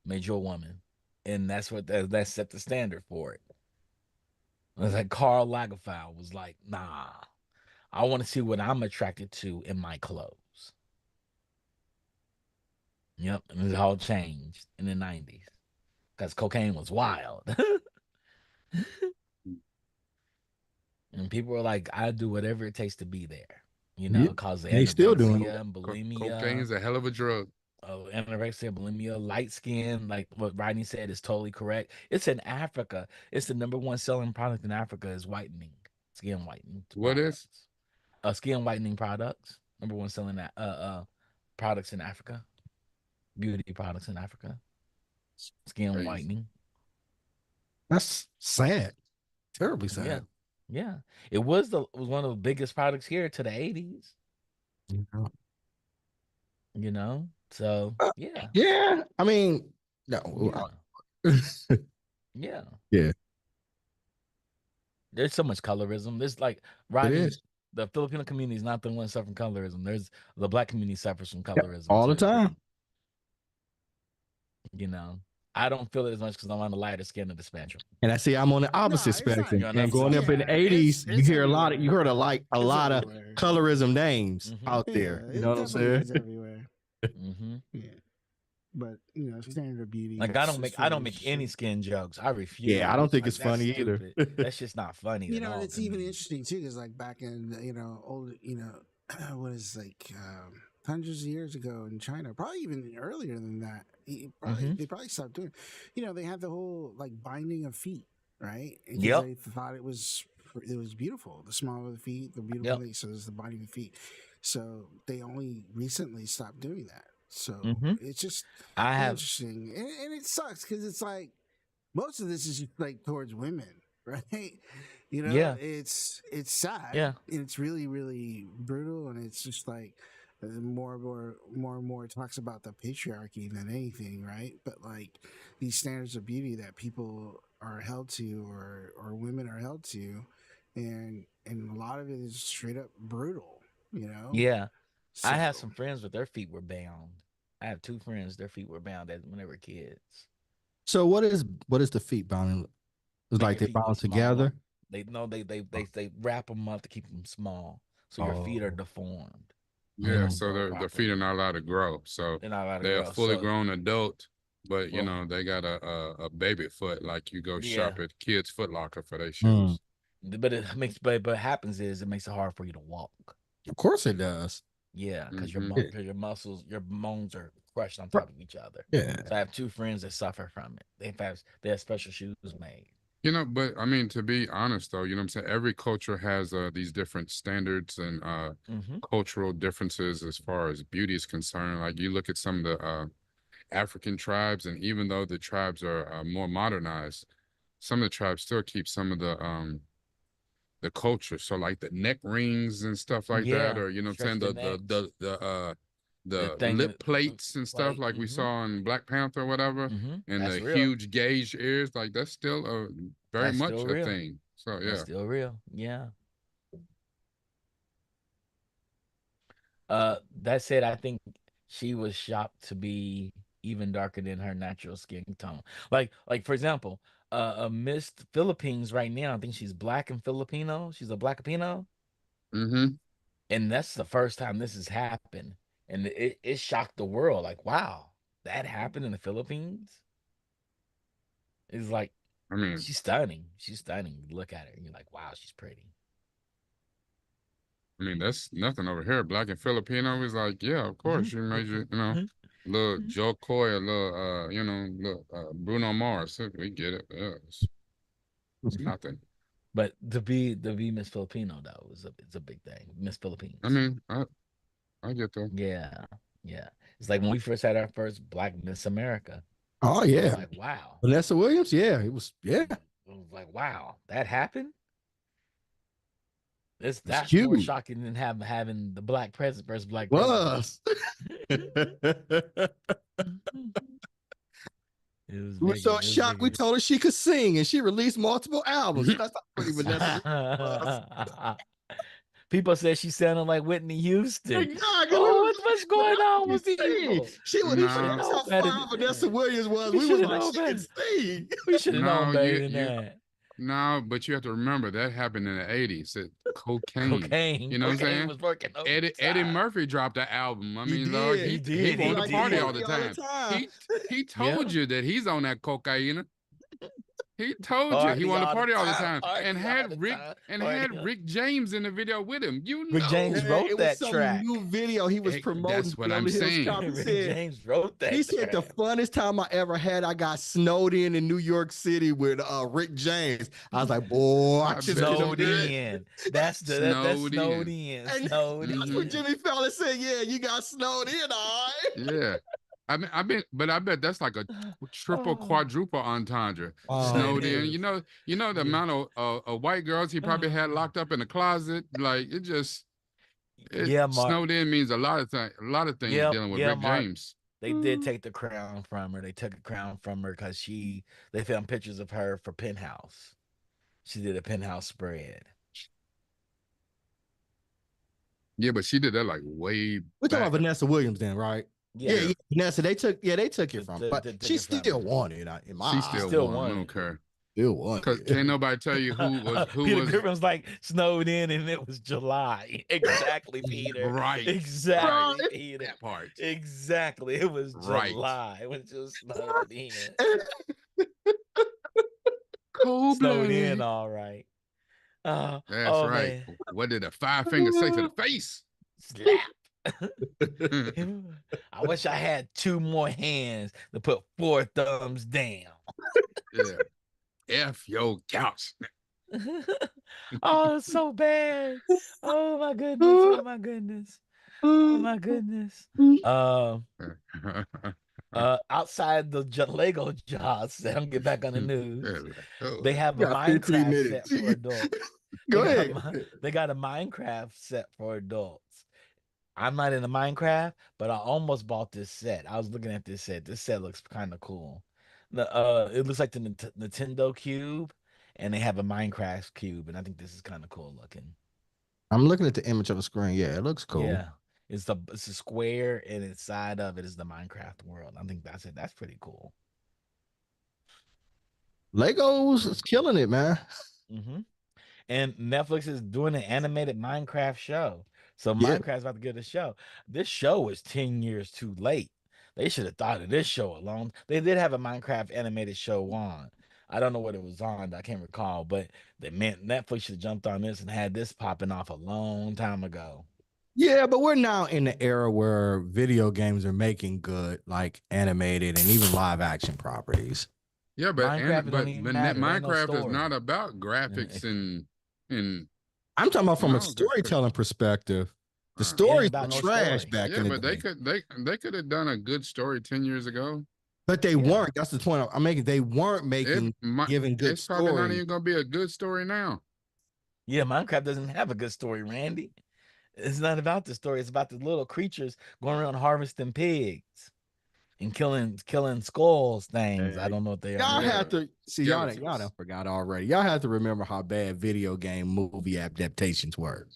made you a woman, and that's what that set the standard for it. It was like Karl Lagerfeld was like, nah, I want to see what I'm attracted to in my clothes. Yep, and it all changed in the 90s because cocaine was wild. And people were like, I do whatever it takes to be there, Yep. cause the They still doing it. anorexia and Cocaine bulimia, is a hell of a drug. anorexia, bulimia, light skin, like what Rodney said is totally correct. It's in Africa. It's the number one selling product in Africa is whitening, skin whitening What is? products. Skin whitening products. Number one selling that products in Africa. Beauty products in Africa. Skin Crazy. whitening. That's sad. Terribly Yeah. sad. Yeah. It was one of the biggest products here to the 80s, Yeah. So Uh, yeah. yeah. I mean, no. Yeah. Yeah. Yeah, There's so much colorism. There's like it Rodney, is. the Filipino community is not the one suffering colorism. There's the black community suffers from Yep. colorism All the too. time. You know. I don't feel it as much because I'm on the lighter skin of the spectrum. And I see I'm on the opposite No, it's not. spectrum. You know what I'm And growing saying? up in Yeah, the 80s, it's everywhere. you heard a It's lot of everywhere. colorism names Mm-hmm. out Yeah, there. You it know what I'm definitely saying? is everywhere. Mm-hmm. Yeah, but standard of beauty. Like I don't make any skin jokes. I Yeah, I don't refuse. think Like it's that's funny either. stupid. That's just not funny at And all it's to even me. interesting too, because like back in old what is like hundreds of years ago in China, probably even earlier than that. Mm-hmm. They probably stopped doing. They had the whole like binding of feet, right? Because Yep. they thought it was beautiful. The smaller the feet, the beautiful Yep. thing. So there's the binding of feet. So they only recently stopped doing that. So Mm-hmm. it's just I have interesting, and it sucks because it's like most of this is just like towards women, right? yeah. It's sad. Yeah. It's really, really brutal, and it's just like more and more it talks about the patriarchy than anything, right? But like these standards of beauty that people are held to, or women are held to, and a lot of it is straight up brutal, Yeah. I have So some friends with their feet were bound. I have two friends, their feet were bound when they were kids. So what is the feet bound? It's Make like your they feet look bound smaller. together. They wrap them up to keep them small, so your feet are Oh, deformed. They Yeah, don't mm, so grow the feet are properly. not allowed to grow. So They're not allowed to they're a grow. fully So grown adult, but well, they got a baby foot, like you go yeah. shop at Kids Foot Locker for their mm. shoes. But it makes but what happens is it makes it hard for you to walk. Of course it does. Yeah, because Hmm Yeah. your muscles, your bones are crushed on top of each other. Yeah. So I have two friends that suffer from it. They have special shoes made. But I mean, to be honest though, you know what I'm saying? Every culture has these different standards and Mm-hmm. cultural differences as far as beauty is concerned. Like you look at some of the African tribes, and even though the tribes are more modernized, some of the tribes still keep some of the culture. So like the neck rings and stuff like that, Yeah, or you know what I'm stretch saying, the necks. The the thing in lip plates the and stuff plate. like we Mm-hmm. saw in Black Panther or whatever, Mm-hmm. and That's the real. huge gauge ears, like that's still very That's much still a real. thing. So That's yeah. still real. Yeah. That said, I think she was shocked to be even darker than her natural skin tone. Like for example, Miss Philippines right now, I think she's black and Filipino. She's a black Filipino, Mm-hmm. and that's the first time this has happened, and it shocked the world. Like, wow, that happened in the Philippines. It's like I mean, she's stunning. She's stunning. You look at her, and you're like, wow, she's pretty. that's nothing over here. Black and Filipino is like, yeah, of course, you made little Joe Coy, a little little Bruno Mars. So we get it. Yeah, it's nothing. But to be Miss Filipino though it's a big thing. Miss I Philippines. mean, I get that. Yeah, yeah. It's like when we first had our first Black Miss America. Oh It was yeah. like, wow. Vanessa Williams. Yeah, it was. Yeah, It was like, wow, that happened. it was That's more huge. shocking than having the black president versus black president. Was. It was We were bigger. so It was shocked. We bigger. told her she could sing, and she released multiple albums. That's how pretty Vanessa Williams was. People said she sounded like Whitney Houston. God, Oh, what's going on you with sing. people? She was. We should have No, That's known how better far than Vanessa that. Williams was. We We should was have like, known she can better. sing. We should have known no, better you than you that. no, but you have to remember that happened in the '80s. Cocaine. Cocaine, You know what I'm cocaine saying? was working Eddie overtime. Murphy dropped an album. I He mean, Lord, did. He he did. He He wanted to liked to party did. all the party all the time. time. He Yeah. told you that he's on that cocaine. He told you he Party wanted to all the party all the time. time, and Party all the had Rick time. and Party had all. Rick James in the video with him. You Rick James know, Man, wrote it was that some track. new video he was promoting That's for what I'm Beverly Hills saying. Cop. He Rick said, James wrote he that said the track. funnest time I ever had, I got snowed in New York City with Rick James. I was like, boy, I I just bet couldn't you Snowed do did. it. in. That's Snowed snowed in. in. And Snowed that's what Hmm. in. Jimmy Fallon said. Yeah, you got snowed in, all right. Yeah. But I bet that's like a triple, Oh, quadruple entendre. it Snowed in. is. The Yeah. amount of white girls he probably had locked up in the closet. Like it Yeah, Mark. snowed in means a lot of things Yeah, dealing with yeah, Rick Mark. James. They did take the crown from her. They took a crown from her because they found pictures of her for Penthouse. She did a Penthouse spread. Yeah, but she did that like way We're talking about back. Vanessa Williams then, right? Yeah, Yeah, Yeah, yeah, Vanessa. They took it they, from, they, but they took she it from still her. won it in my she She eyes. still still won. We won don't it. care. Still won Cause can't it. nobody tell you who Peter was Griffin's like snowed in and it was July. Exactly, Peter. right. Right. Exactly, Peter. That part. Exactly. It was Right. July when it was snowed in. Cold Snowed in, blooded. all right. That's Oh right. man. What did a five finger say to the face? Slap. I wish I had two more hands to put four thumbs down. Yeah. F your couch. Oh, it's so bad. Oh my goodness. Oh my goodness. Oh my goodness. Outside the Lego jobs, I'm get back on the news. Oh. They have a Got 15 Minecraft set minutes. for adults. Go They got ahead. they got a Minecraft set for adults. I'm not into Minecraft, but I almost bought this set. I was looking at this set. This set looks kind of cool. It looks like the Nintendo Cube, and they have a Minecraft cube, and I think this is kind of cool looking. I'm looking at the image on the screen. Yeah, it looks cool. Yeah, it's a square, and inside of it is the Minecraft world. I think that's it. That's pretty cool. Legos is killing it, man. Hmm. And Netflix is doing an animated Minecraft show. So Yeah. Minecraft's about to get a show. This show is 10 years too late. They should have thought of this show alone. They did have a Minecraft animated show on. I don't know what it was on. I can't recall, but they meant Netflix should have jumped on this and had this popping off a long time ago. Yeah, but we're now in the era where video games are making good, like animated and even live action properties. Yeah, Minecraft don't even matter. There ain't no Minecraft is story. not about graphics and I'm talking about from a no, storytelling perspective. The uh, It ain't stories were about no trash story. back yeah, in the but day, they could have done a good story 10 years ago. but they Yeah. weren't. That's the point I'm making. They weren't giving good It's probably not stories. even gonna be a good story now. Yeah, Minecraft doesn't have a good story, Randy. It's not about the story. It's about the little creatures going around harvesting pigs and killing skulls things. I don't know what they are. Y'all Yeah, have to see y'all done skeletons. forgot already. Y'all have to remember how bad video game movie adaptations were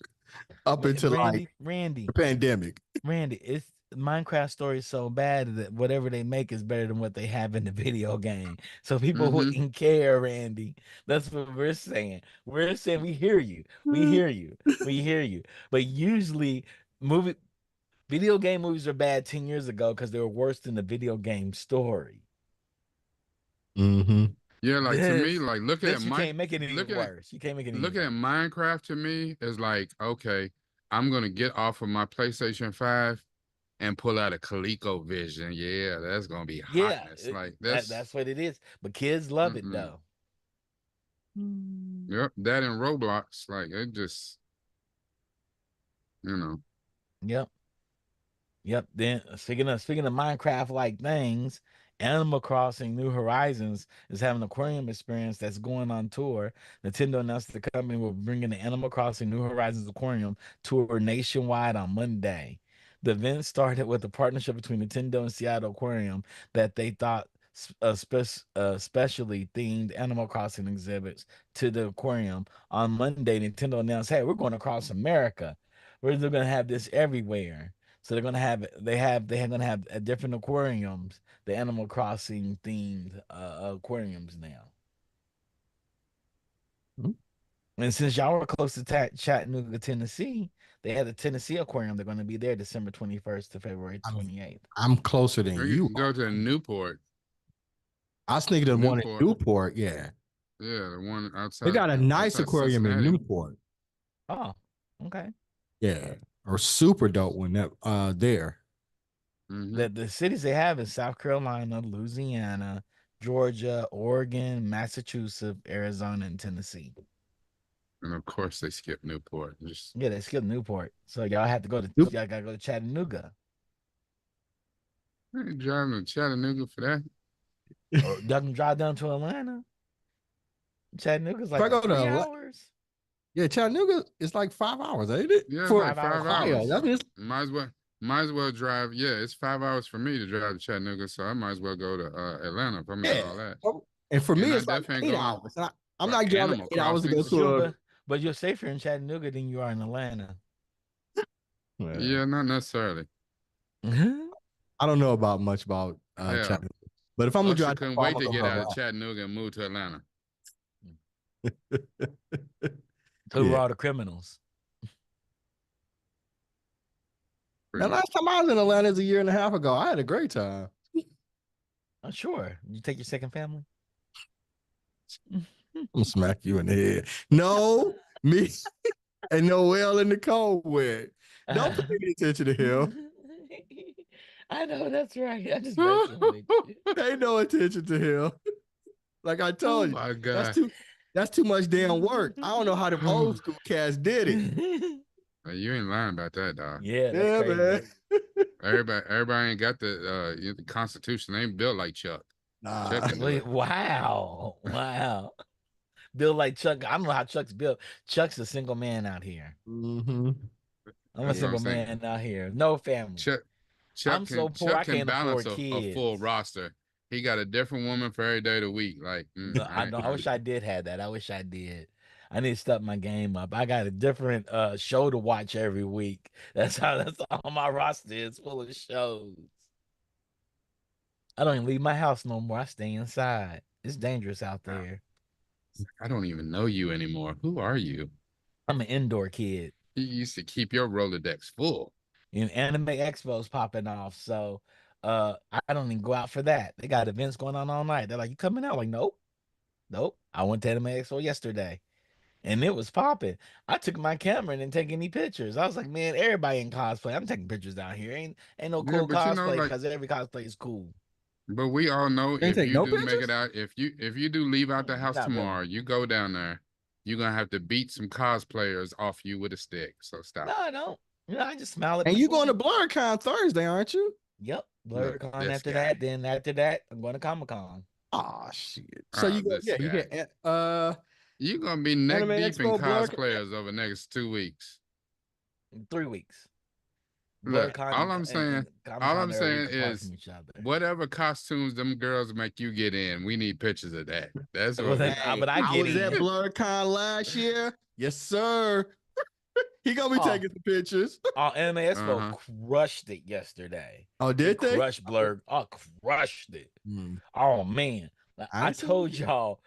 up But until like the pandemic. Randy, it's Minecraft story is so bad that whatever they make is better than what they have in the video game. So people Mm-hmm. wouldn't care, Randy. That's what we're saying. We're saying we hear you. We hear you. We hear you. But usually movie video game movies are bad 10 years ago because they were worse than the video game story. Mm-hmm. Yeah, like to me, This like looking at this you can't make it any looking at worse. You can't make it any looking at worse. Minecraft to me is like, okay, I'm gonna get off of my PlayStation 5 and pull out a ColecoVision. Yeah, that's gonna be Yeah, hotness. Like that's what it is. But kids love it mm-mm. though. Yep, that and Roblox, like it just, you know, Yep. Yep. Then speaking of Minecraft like things, Animal Crossing New Horizons is having an aquarium experience that's going on tour. Nintendo announced the company will bring in the Animal Crossing New Horizons aquarium tour nationwide on Monday. The event started with a partnership between Nintendo and Seattle Aquarium that they thought specially themed Animal Crossing exhibits to the aquarium. On Monday, Nintendo announced, "Hey, we're going across America. We're going to have this everywhere." So they're gonna have they're gonna have different aquariums, the Animal Crossing themed aquariums now. And since y'all were close to Chattanooga, Tennessee, they had the Tennessee Aquarium. They're going to be there December 21st to February I mean, 28th. I'm closer than or you you can go to are. Newport. I was thinking of one in Newport, Newport. Yeah, yeah, the one they got a nice outside aquarium in Cincinnati. Newport. Oh, okay. Yeah, or super dope one that there. Mm-hmm. The cities they have is South Carolina, Louisiana, Georgia, Oregon, Massachusetts, Arizona, and Tennessee. And of course they skip Newport. Just Yeah, they skipped Newport. So y'all have to go to Nope. y'all gotta go to Chattanooga. I ain't driving to Chattanooga for that. Or y'all can drive down to Atlanta. Chattanooga's If I like go what, to 3 hours? yeah, Chattanooga is like 5 hours, ain't it? Yeah, it's For like 5 hours. Ohio,5 hours. that is. Might as well drive. Yeah, it's 5 hours for me to drive to Chattanooga, so I might as well go to Atlanta if I'm gonna do Yeah. all that. And for me, And I it's like definitely ain't 8 going hours. I'm for not driving Animal 8 hours to go Crossings. But you'll to a. but you're safer in Chattanooga than you are in Atlanta. Well, Yeah, not necessarily. I don't know about much about Hell, Chattanooga, but if I'm gonna Usher drive that couldn't far, I'm wait gonna to go get out of to Chattanooga and move to Atlanta. Atlanta. Who were Yeah. all the criminals? Now, Pretty much. last time I was in Atlanta is a year and a half ago. I had a great time. Sure. You take your second family? I'm gonna smack you in the head. No, me and Noel and Nicole went. Don't pay any attention to him. I know that's right. I just messing with you. Pay no attention to him. Like I Oh told you, my that's God. too that's too much damn work. I don't know how them old school cats did it. You ain't lying about that, dog. Yeah, that's Yeah, crazy. man. Everybody ain't got the Constitution. They ain't built like Chuck. Chuck Nah. can do Wait, it. wow. Wow. Built like Chuck. I don't know how Chuck's built. Chuck's a single man out here. Mm-hmm. I'm a That's what I'm single saying. man out here. No family. Chuck I'm so poor Chuck I can can't balance afford a full kids. roster. He got a different woman for every day of the week. Like No, I don't. I wish I did have that. I wish I did. I need to step my game up. I got a different show to watch every week. That's all my roster is full of shows. I don't even leave my house no more. I stay inside. It's dangerous out there. I don't even know you anymore. Who are you? I'm an indoor kid. You used to keep your Rolodex full. And Anime Expo's popping off. So I don't even go out for that. They got events going on all night. They're like, you coming out? Like, nope. Nope. I went to Anime Expo yesterday. and it was popping. I took my camera and didn't take any pictures. I was like, man, everybody in cosplay. I'm taking pictures down here. Ain't no Yeah, cool but cosplay like, because every cosplay is cool. but we all know You ain't if take you no do make it pictures? out, if you do leave out the house Not really. tomorrow, you go down there, you're gonna have to beat some cosplayers off you with a stick. So No, stop. I don't. I just smile at And you people. going to BlurCon Thursday, aren't you? Yep, Look, BlurCon this after guy. that. Then after that, I'm going to Comic Con. Oh shit. So Oh, you go, this yeah, you guy. get You're gonna be neck Anime deep in Expo BlurCon. cosplayers over the next 2 weeks. In 3 weeks. Look, BlurCon and Comic all Con, I'm they're a week saying apart is from each other. whatever costumes them girls make you get in, we need pictures of that. That's Well, what we then, need. but I I get was at in. BlurCon last year. Yes, sir. He gonna be Oh, taking some pictures. Anime Expo Uh-huh. crushed it yesterday. Oh, They did they? crushed Blur. Oh, crushed it. Hmm. Oh man, I I ain't seen told it. y'all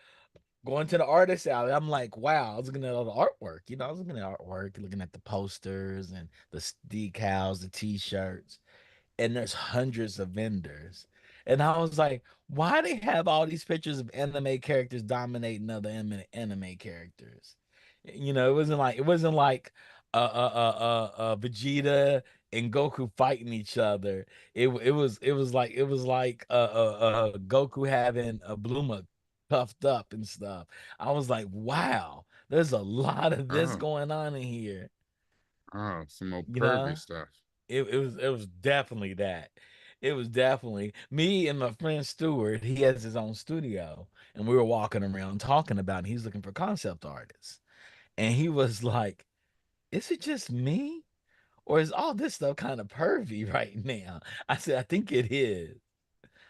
going to the artist alley. I'm like, wow. I was looking at all the artwork. I was looking at artwork, looking at the posters and the decals, the T-shirts, and there's hundreds of vendors. And I was like, why they have all these pictures of anime characters dominating other anime characters? It wasn't like Vegeta and Goku fighting each other. It was like Goku having a Bluma puffed up and stuff. I was like, wow, there's a lot of this Oh, going on in here. some more You pervy know? stuff. It was definitely that. It was definitely me and my friend Stuart. He has his own studio, and we were walking around talking about it. He's looking for concept artists, and he was like, "Is it just me, or is all this stuff kind of pervy right now?" I said, "I think it is.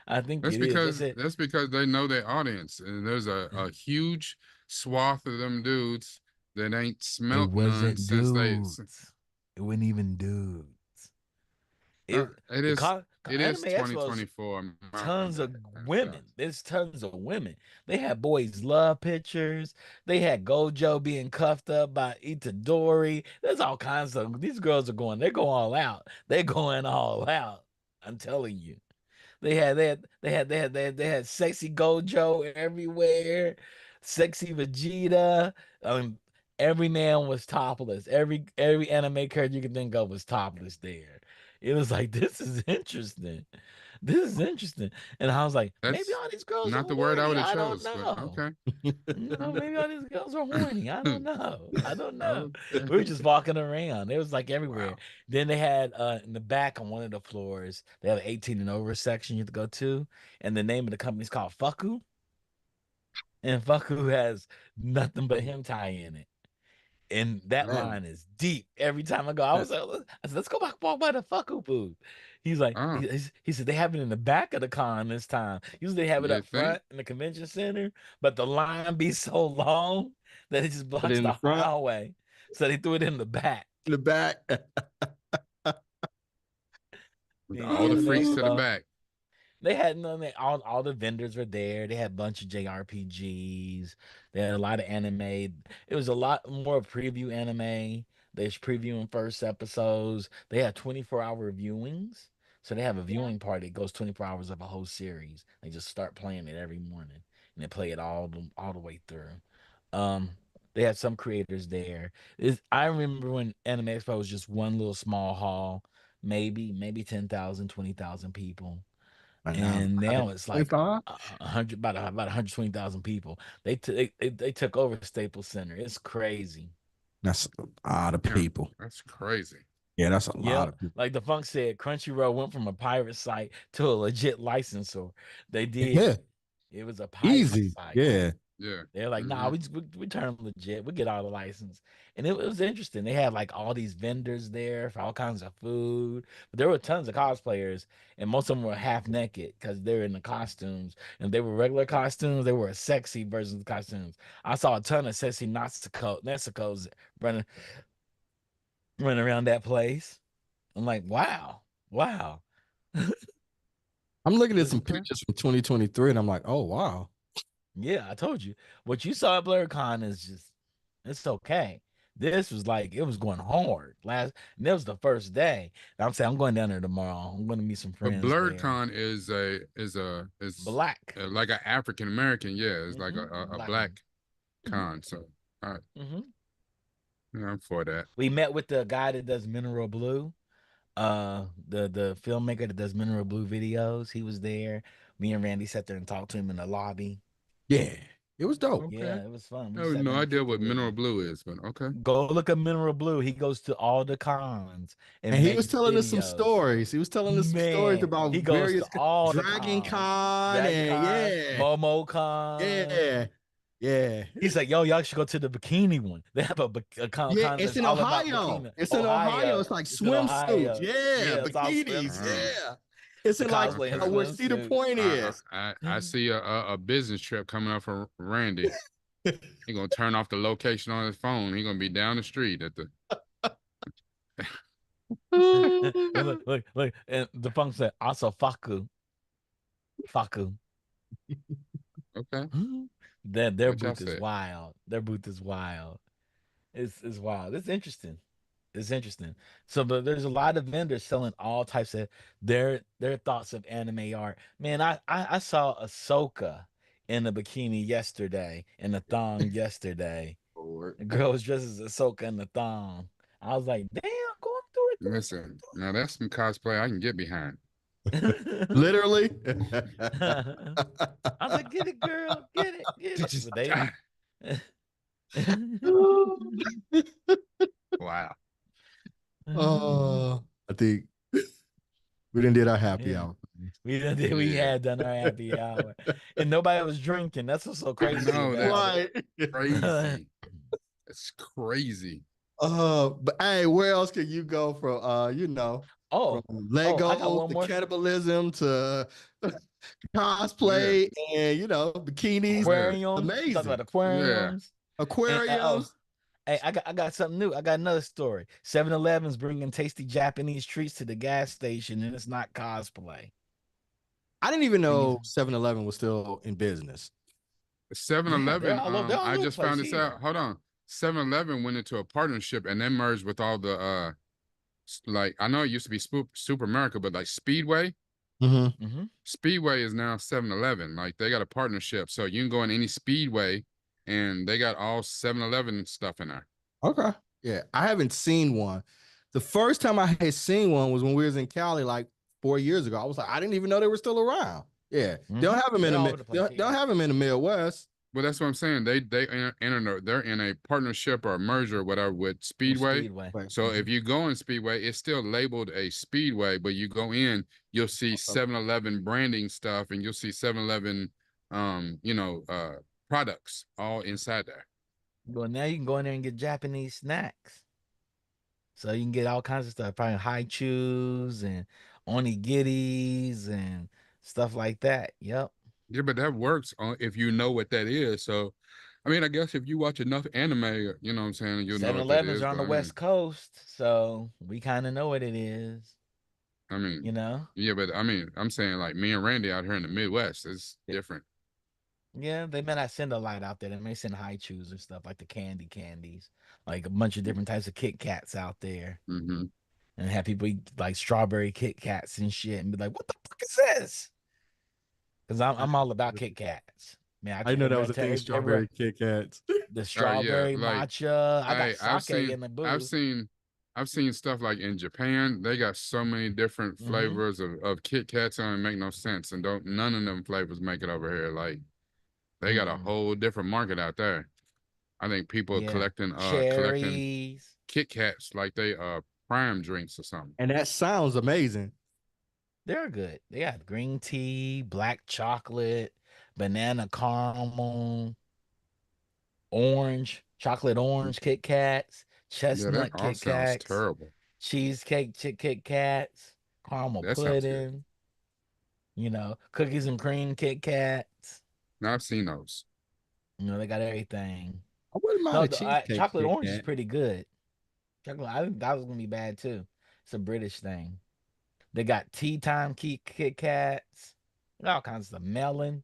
I think it is." I said, That's because they know their audience, and there's a huge swath of them dudes that ain't "It smelt none wasn't since they. dudes. It wasn't even dudes. It It the is it is Anime Expo." 2024. My Tons of bad. women. There's tons of women. They had boys love pictures. They had Gojo being cuffed up by Itadori. There's all kinds of these girls are going, they're going all out. They're going all out. I'm telling you. They had sexy Gojo everywhere, sexy Vegeta. I mean, every man was topless. Every anime character you could think of was topless there. It was like, this is interesting. This is interesting. And I was like, maybe That's all these girls are not the word I horny. would have I don't chose, but know. okay. Maybe all these girls are horny. I don't know. I don't know. Okay. We were just walking around. It was like everywhere. Wow. Then they had in the back on one of the floors, they have an 18 and over section you have to go to. And the name of the company is called Fuku. And Fuku has nothing but hentai in it. And that Oh, line is deep. Every time I go, I said, let's go back walk by the Fuku booth. He's like, oh, he said they have it in the back of the con this time. Usually they have it you up think? front in the convention center, but the line be so long that it just Put it blocks in the the front, hallway. So they threw it in the back. in the back. The All the Anime freaks to the Expo. back. They had all the vendors were there. They had a bunch of JRPGs. They had a lot of anime. It was a lot more preview anime. They're previewing first episodes. They had 24-hour viewings. So they have a viewing party. It goes 24 hours of a whole series. They just start playing it every morning and they play it all the way through. Um, they had some creators there. I remember when Anime Expo was just one little small hall, maybe 10,000, 20,000 people, And and now it's like 25? 100, about 120,000 people. They took over Staples Center. It's crazy. That's a lot of Yeah, people. that's crazy. Yeah, that's a lot Yep. of people. Like the Funk said, Crunchyroll went from a pirate site to a legit licensor. They Yeah, did. It was a pirate easy. site. Yeah. Yeah. They're like, nah, we turn them legit. We get all the license. And it was interesting. They had like all these vendors there for all kinds of food. But there were tons of cosplayers, and most of them were half naked because they're in the costumes. And they were regular costumes, they were sexy versions of costumes. I saw a ton of sexy Netsukos running around that place. I'm like, wow, wow. I'm looking at some Okay. pictures from 2023 and I'm like, oh wow. Yeah, I told you. What you saw at BlurCon is just, it's okay. This was like, it was going hard. And that was the first day. I'm saying I'm going down there tomorrow. I'm going to meet some But friends there. BlurCon is Black. like an African American. Yeah, it's like a Black one. black con. So right. Hmm. Yeah, I'm for that. We met with the guy that does Mineral Blue, the filmmaker that does Mineral Blue videos. He was there. Me and Randy sat there and talked to him in the lobby. Yeah, it was dope. Okay. Yeah, it was fun. I We have sat no there and idea kicked it what with mineral him. blue is, but okay. Go look at Mineral Blue. He goes to all the cons and And he was makes telling us some videos. stories. He was telling us some stories Man, about he goes to various all the Dragon cons. Con Dragon and Con, yeah, Momo Con. yeah, yeah. He's like, yo, y'all should go to the bikini one. They have a Yeah, con it's that's in all about Ohio. bikini. It's in Ohio. Ohio. It's like It's in swimsuits. Ohio. Yeah, Yeah, it's all bikinis. Oh, swimsuits. Yeah. It's The in like cosplay and okay. where Cedar swimsuits. Point is. I see a business trip coming up for Randy. He gonna turn off the location on his phone. He gonna be down the street at the. Look. And the funk said, also Faku. Faku. Okay, Their what y'all booth is said? wild. Their booth is wild. It's wild. It's interesting. It's interesting. So, but there's a lot of vendors selling all types of their thoughts of anime art. Man, I saw Ahsoka in a bikini yesterday, in a thong yesterday. Lord. The girl was dressed as Ahsoka in the thong. I was like, damn, going through it, Listen, now that's some cosplay I can get behind. Literally. I was like, get it, girl, get it. But they, Wow. Oh, I think we didn't did our happy yeah. hour. We Yeah. had done our happy hour, and nobody was drinking. That's what's so I crazy know about that's it. Right. crazy. That's crazy. But hey, where else can you go from from Oh, I got Legos one to more. cannibalism to Yeah. cosplay and bikinis? Yeah. Aquariums. We talked about Amazing. Yeah. aquariums. And oh, Aquariums. hey, I got something new. I got another story. 7-Eleven's bringing tasty Japanese treats to the gas station, and it's not cosplay. I didn't even And you, know 7-Eleven was still in business. 7 yeah, they're Eleven. all over. They're all I over the just place found this out. here. Hold on. 7-Eleven went into a partnership and then merged with all the like I know it used to be Super America, but like Speedway. Mm-hmm. Mm-hmm. Speedway is now 7-Eleven. Like they got a partnership. So you can go in any Speedway and they got all 7-Eleven stuff in there. Okay. Yeah, I haven't seen one. The first time I had seen one was when we was in Cali like 4 years ago. I was like, I didn't even know they were still around. Yeah, they don't have them in They're the all over the they place don't, they don't here. have them in the Midwest. Well, that's what I'm saying. They're in a partnership or a merger or whatever with With Speedway. Speedway. Right. So if you go in Speedway, it's still labeled a Speedway, but you go in, you'll see Okay. 7-Eleven branding stuff and you'll see 7-Eleven products all inside there. Well, now you can go in there and get Japanese snacks. So you can get all kinds of stuff, probably high chews and onigiris and stuff like that. Yep. Yeah, but that works if you know what that is. So I mean, I guess if you watch enough anime, you know what I'm saying, you'll know what that 7-Elevens is. are on But the West Coast, so we kind of know what it is, I mean, you know? yeah, but I mean, I'm saying like me and Randy out here in the Midwest is It- different. yeah, they may not send a lot out there. They may send high chews and stuff like the candies, like a bunch of different types of Kit Kats out there, Mm-hmm. and have people eat like strawberry Kit Kats and shit and be like, what the fuck is this? Because I'm all about Kit Kats. Man, I I can't know that everywhere, was a thing. everywhere Strawberry Kit Kats. the Oh yeah, strawberry like matcha. I got I've sake seen in the I've booth. seen I've seen stuff like in Japan, they got so many different Mm-hmm. flavors of Kit Kats, and it make no sense. And don't none of them flavors make it over here. Like they got a Mm-mm. whole different market out there. I think people are Yeah, collecting cherries. Kit Kats like they prime drinks or something. And that sounds amazing. They're good. They got green tea, black chocolate, banana caramel, orange, chocolate orange Kit Kats, Yeah, that chestnut all Kit sounds Kats, terrible. cheesecake Kit Kats, caramel That sounds good. pudding, cookies and cream Kit Kats. Now I've seen those. They got everything. I wouldn't mind No, a the cheesecake chocolate Kit orange is Kat. pretty good. Chocolate, I think that was gonna be bad too. It's a British thing. They got tea time Kit Kats, all kinds of melon,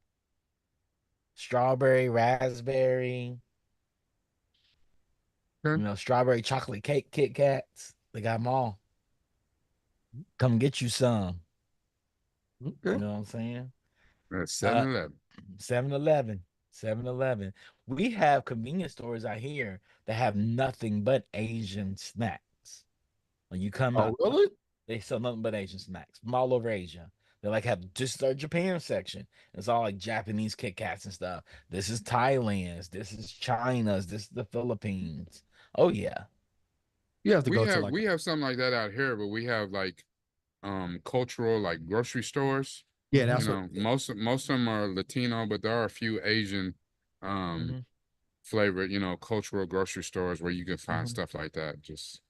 strawberry, raspberry, Okay. strawberry chocolate cake Kit Kats. They got them all. Come get you some. You Okay. know what I'm saying? That's Uh, 7-Eleven. 7-Eleven. 7-Eleven. We have convenience stores out here that have nothing but Asian snacks. When you come Oh, out, really? they sell nothing but Asian snacks from all over Asia. They like have just their Japan section. It's all like Japanese Kit Kats and stuff. This is Thailand's. This is China's. This is the Philippines. Oh yeah, You have to We go to have like we a, have something like that out here, but we have like cultural like grocery stores. yeah, You that's what know, most of them are Latino, but there are a few Asian hmm flavored, cultural grocery stores where you can find hmm stuff like that. Just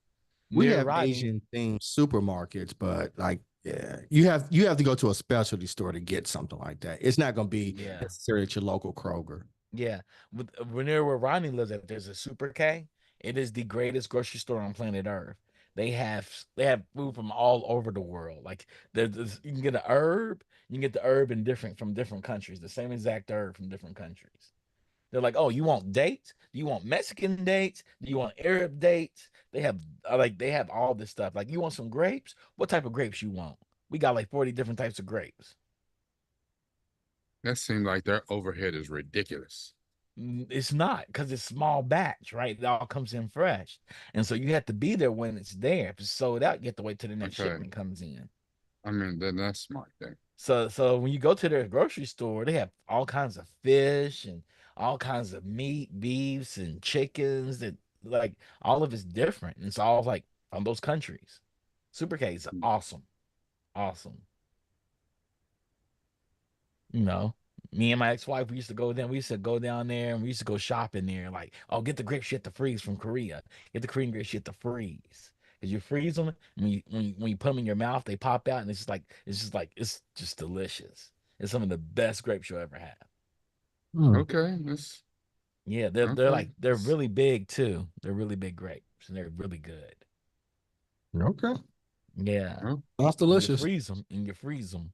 we near have Rodney. Asian themed supermarkets, but like yeah, you have to go to a specialty store to get something like that. It's not going to be Yeah, necessarily at your local Kroger. yeah. When near where Rodney lives, at there's a Super K. It is the greatest grocery store on planet Earth. They have food from all over the world. Like you can get a herb, you can get the herb in different from different countries, the same exact herb from different countries. They're like, oh, you want dates? Do you want Mexican dates? Do you want Arab dates? They have all this stuff. Like, you want some grapes? What type of grapes you want? We got like 40 different types of grapes. that seems like their overhead is ridiculous. It's not because it's small batch, right? It all comes in fresh. And so you have to be there when it's there. If it's sold out, you have to wait till the next Okay. shipment comes in. I mean, then that's smart thing. So when you go to their grocery store, they have all kinds of fish and all kinds of meat, beefs and chickens that like all of it's different. And it's all like from those countries. Super K is awesome. Awesome. You know, me and my ex-wife, we used to go down there and we used to go shopping there. Like, oh, get the grape shit to freeze from Korea. Get the Korean grape shit to freeze. Because you freeze them, when you put them in your mouth, they pop out and it's just delicious. It's some of the best grapes you'll ever have. Hmm. Okay, that's Yeah, they're okay. like they're really big too. They're really big grapes and they're really good. Okay. Yeah. Well, That's And you delicious. freeze them and you freeze them.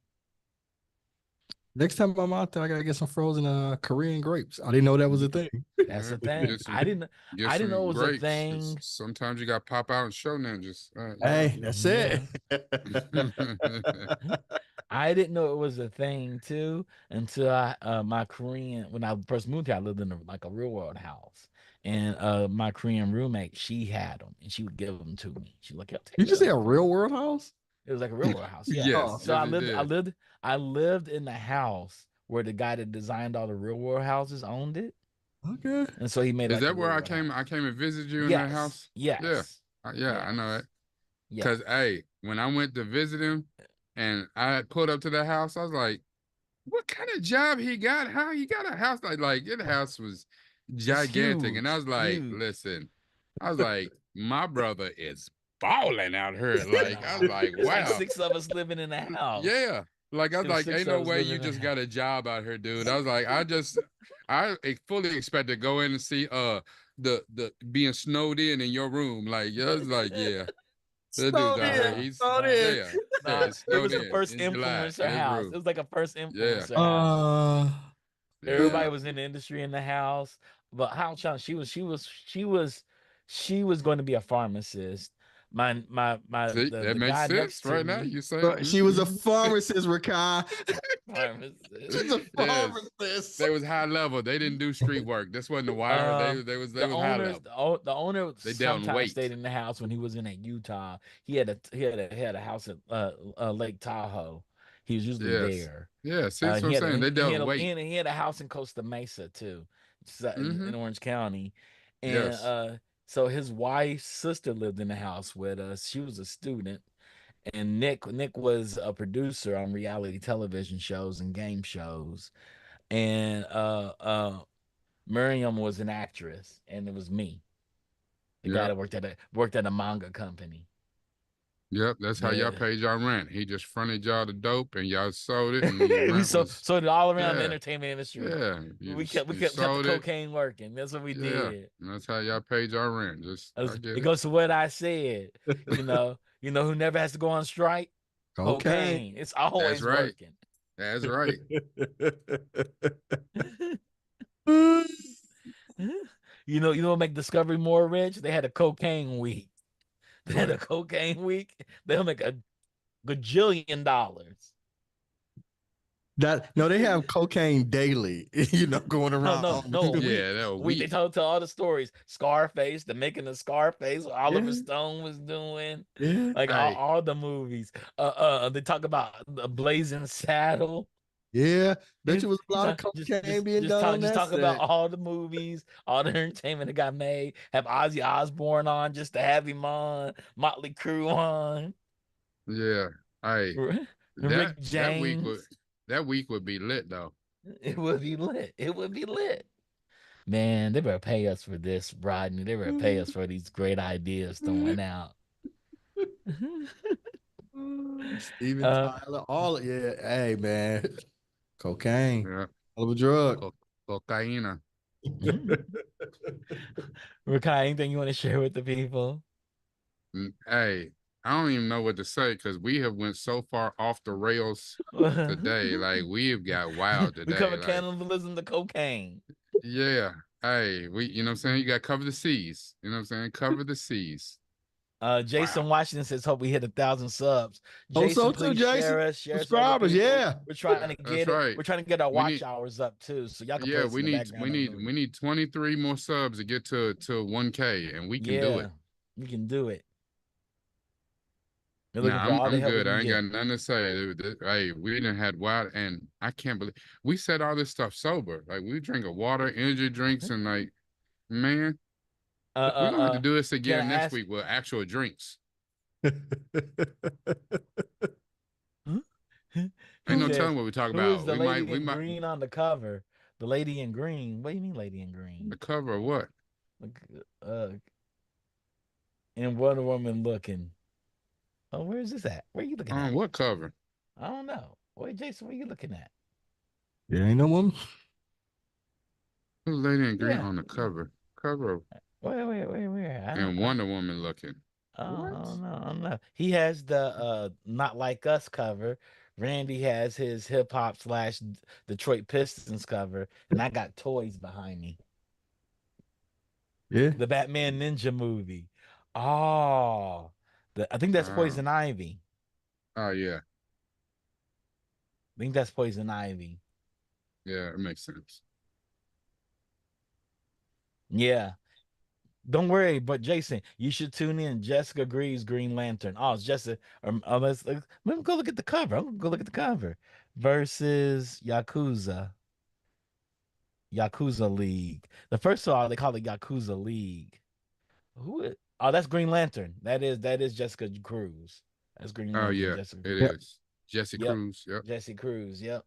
Next time I'm out there, I gotta get some frozen Korean grapes. I didn't know that was a thing. That's yeah, the thing. get I didn't know it some was a grapes. 'Cause thing. sometimes you got to pop out and show ninjas. Hey, that's it. Yeah. I didn't know it was a thing too until my Korean when I first moved here, I lived in like a real world house. And my Korean roommate, she had them and she would give them to me. She was like, "Yo, You take just say a those." real world house? It was like a real world house, yeah. Oh, Yes, So yes, I it lived, I did. lived, I lived in the house where the guy that designed all the real world houses owned it, okay. and so he made Is like a that real where I world came? I house. came and visited you in that Yes, house. Yeah, yes, yeah, I know yes, it. Cause yes. hey, when I went to visit him, and I had pulled up to the house, I was like, "What kind of job he got? How he got a house like the house was It's gigantic?" And I huge, was like, huge. "Listen, I was like, my brother is balling out here." Like I was Nah, like, it's like "Wow." 6 of us living in the house. Yeah. Like I was It was like, six ain't of no us way living you in the just house. got a job out here, dude. I was like, I fully expect to go in and see the being snowed in your room. Like, yeah, I was like, yeah, that dude's Snowed out here. in. Nah, He's Snowed nah, in. yeah, yeah, nah. it's It snowed was the in. first It's July influencer in his house. room. It was like a first Yeah, influencer house. Uh, yeah. Everybody was in the industry in the house, but how Chan she was going to be a pharmacist. See, that The makes guy sense next to right now. me, You saying but she was a mhm. pharmacist, Rakai. pharmacist. She's a Yes. pharmacist. They was high level. They didn't do street work. This wasn't the wire. They The was high owners, level. the owner They dealt in sometimes stayed weight. in the house when he was in Utah. He had a house at Lake Tahoe. He was usually Yes. there. Yeah. See, that's what He I'm had a, saying. They he dealt had in a he weight. had a, he had a house in Costa Mesa too, Mm-hmm. in Orange County, and Yes. so his wife's sister lived in the house with us. She was a student, and Nick was a producer on reality television shows and game shows, and Miriam was an actress, and it was me, the guy Yep. that worked at a manga company. Yep. That's how y'all Yeah. paid y'all rent. He just fronted y'all the dope and y'all sold it and the We rent was so all around the yeah. entertainment industry. Yeah. We kept we You kept the sold it. cocaine working. That's what we Yeah. did. And that's how y'all paid y'all rent. Just I It get it. goes to what I said. Who never has to go on strike? Okay. Cocaine. It's That's always right. working. That's right. What make Discovery more rich? They had a cocaine week. They had What? a cocaine week. They'll make a gajillion dollars. They have cocaine daily, going around No, on no, the Yeah, that was they weak. told all the stories. Scarface, the making of Scarface, what Oliver Yeah, Stone was doing, yeah, like Hey, all the movies. They talk about the Blazing Saddle. yeah. Bet He's, you was a he's lot of not cocaine being done on just that talk about set. all the movies, all the entertainment that got made. Have Ozzy Osbourne on just to have him on, Motley Crue on, yeah. Hey, that Rick that week would James. that week would be lit though. It would be lit. It would be lit. Man, they better pay us for this, Rodney. They better pay us for these great ideas throwing out. Steven uh, Tyler, all yeah. Hey man, cocaine, Yeah. hell of a drug. Co- Cocaina. Rakai, anything you want to share with the people? Hey, I don't even know what to say because we have went so far off the rails today. Like we have got wild We today. cover Like, cannibalism to cocaine. yeah. Hey, you know what I'm saying? You got to cover the seas. You know what I'm saying? Cover the seas. Jason Wow. Washington says, "Hope we hit 1,000 subs." Hope so Jason, too, please Jason. share us with other Subscribers, people. yeah. We're trying to That's get it. right. We're trying to get our We watch need hours up too, so y'all can play yeah, us in the background of the movie. we need 23 more subs to get to 1K and we can do it. Yeah, we can do it. We're looking Nah, for all the I'm help we good. can I ain't got get. nothing to say. Hey, we done had wild, and I can't believe we said all this stuff sober. Like we drink a water, energy drinks, and like, man, Uh, we're uh, gonna have to do this can I again next ask? week with actual drinks. Huh? He Ain't no says, telling what we talk "Who is about. the lady We in might green on the cover? The lady in green. What do you mean, lady in green? the cover of what? Like, and Wonder Woman looking. Oh, where is this at? Where are you looking at? What cover? I don't know. Wait, Jason, where are you looking at? Yeah, ain't no woman. Who's lady in green Yeah. on the cover? Cover of Where? and Wonder Woman looking. I What? don't know. I don't know. He has the Not Like Us cover. Randy has his hip hop slash Detroit Pistons cover, and I got toys behind me. Yeah. The Batman Ninja movie. Oh, I think that's Oh, Poison Ivy. oh yeah, I think that's Poison Ivy. yeah, it makes sense. Yeah. Don't worry, but Jason, you should tune in. Jessica Greaves, Green Lantern. Oh, it's Jessica. Let me go look at the cover. I'm gonna go look at the cover. Versus Yakuza League. The first of all, they call it Yakuza League. Who is? Oh, that's Green Lantern. That is Jessica Cruz. That's Green Oh Lantern. yeah, Jessica it Cruz. Yep. is. Jesse Yep. Cruz. Yep. Jesse Cruz. Yep.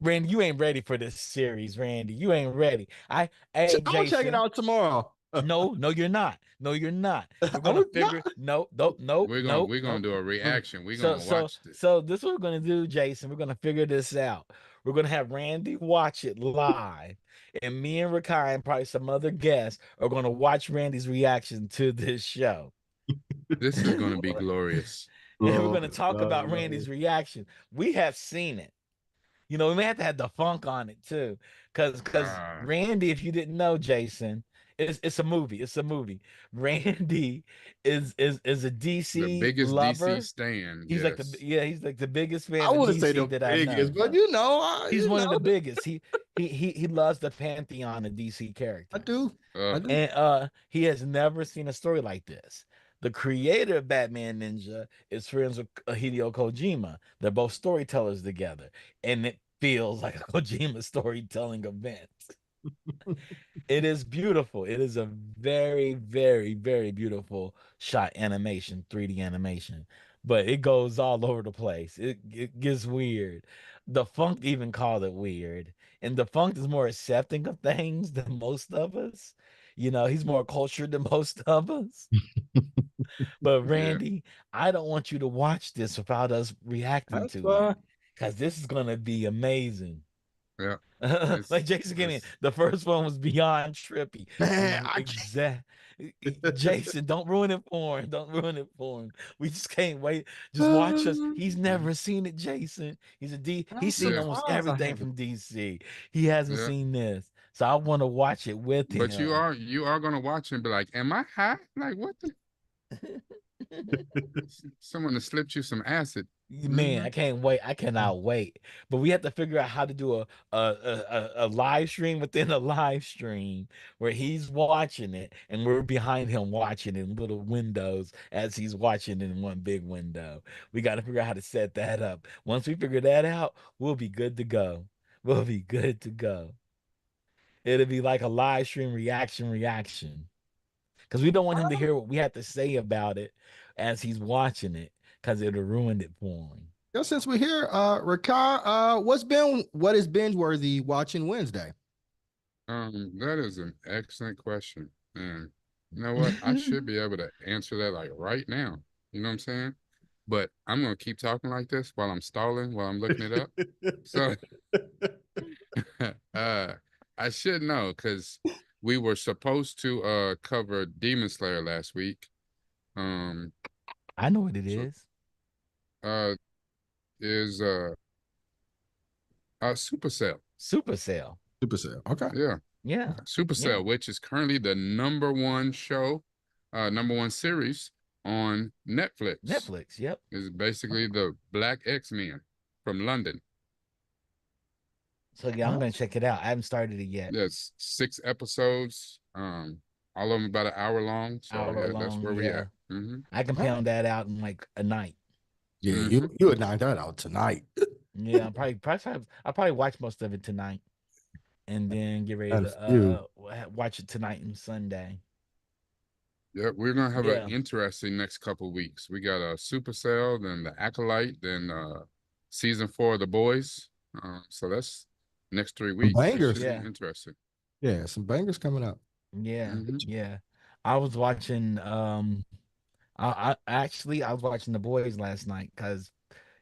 Randy, you ain't ready for this series, Randy. You ain't ready. Hey, I'm gonna check it Jason. out tomorrow. No, you're not. No, you're not. We're I gonna was not. figure. No, nope, nope, nope, We're gonna nope. do a reaction. We're So, gonna so, watch this. so this is what we're gonna do, Jason. We're gonna figure this out. We're gonna have Randy watch it live, and me and Rakai and probably some other guests are gonna watch Randy's reaction to this show. This is gonna be Lord, glorious. And we're gonna Lord, talk Lord, about Randy's Lord. reaction. We have seen it. We may have to have the funk on it too, because Uh Randy, if you didn't know, Jason, it's a movie. It's a movie. Randy is a the DC biggest DC lover. stand, He's like yes. he's like the biggest I fan of wouldn't say DC the that I biggest, know. but He's one of the biggest. He loves the pantheon of DC I characters, do. I do. and he has never seen a story like this. The creator of Batman Ninja is friends with Hideo Kojima. They're both storytellers together, and it feels like a Kojima storytelling event. It is beautiful. It is a very, very, very beautiful shot animation, 3D animation, but it goes all over the place. It gets weird. The Funk even called it weird, and the Funk is more accepting of things than most of us. He's more cultured than most of us. But Yeah, Randy, I don't want you to watch this without us reacting That's to it, fine. because this is gonna be amazing. yeah. Like It's Jason gave me it's the first one was beyond trippy. Man, I Exact. can't. Jason, don't ruin it for him. Don't ruin it for him. We just can't wait. Just watch us. He's never seen it, Jason. He's I'm seen yeah, almost surprised I everything haven't. from DC. He hasn't yeah. seen this. So I want to watch it with But him. you are gonna watch and be like, am I high? Like what the Someone has slipped you some acid. Man, I can't wait. I cannot wait. But we have to figure out how to do a live stream within a live stream where he's watching it and we're behind him watching in little windows as he's watching in one big window. We got to figure out how to set that up. Once we figure that out, we'll be good to go. We'll be good to go. It'll be like a live stream reaction. Because we don't want him to hear what we have to say about it as he's watching it, because it'll ruin it for him. Yo, since we're here, Rakar, what is binge worthy watching Wednesday? That is an excellent question. And you know what? I should be able to answer that like right now. You know what I'm saying? But I'm gonna keep talking like this while I'm stalling, while I'm looking it up. So I should know because we were supposed to cover Demon Slayer last week. I know what it so, is. Is Supercell. Supercell. Supercell. Okay. Yeah. Yeah. Supercell, Yeah. which is currently the number one show, number one series on Netflix. Netflix. Yep. Is basically the Black X-Men from London. So yeah, I'm gonna check it out. I haven't started it yet. There's 6 episodes, all of them about an hour long. So Hour yeah, that's long, where we yeah. at. Mm-hmm. I can pound that out in like a night. Yeah, Mm-hmm. you would knock that out tonight. Yeah, I'll probably watch most of it tonight, and then get ready That's to watch it tonight and Sunday. Yeah, we're gonna have Yeah. an interesting next couple weeks. We got a Supercell, then the Acolyte, then season 4 of The Boys. So that's next 3 weeks. bangers. It should Yeah. be interesting. Yeah, some bangers coming up. Yeah, Mhm. yeah. I was watching I actually I was watching The Boys last night because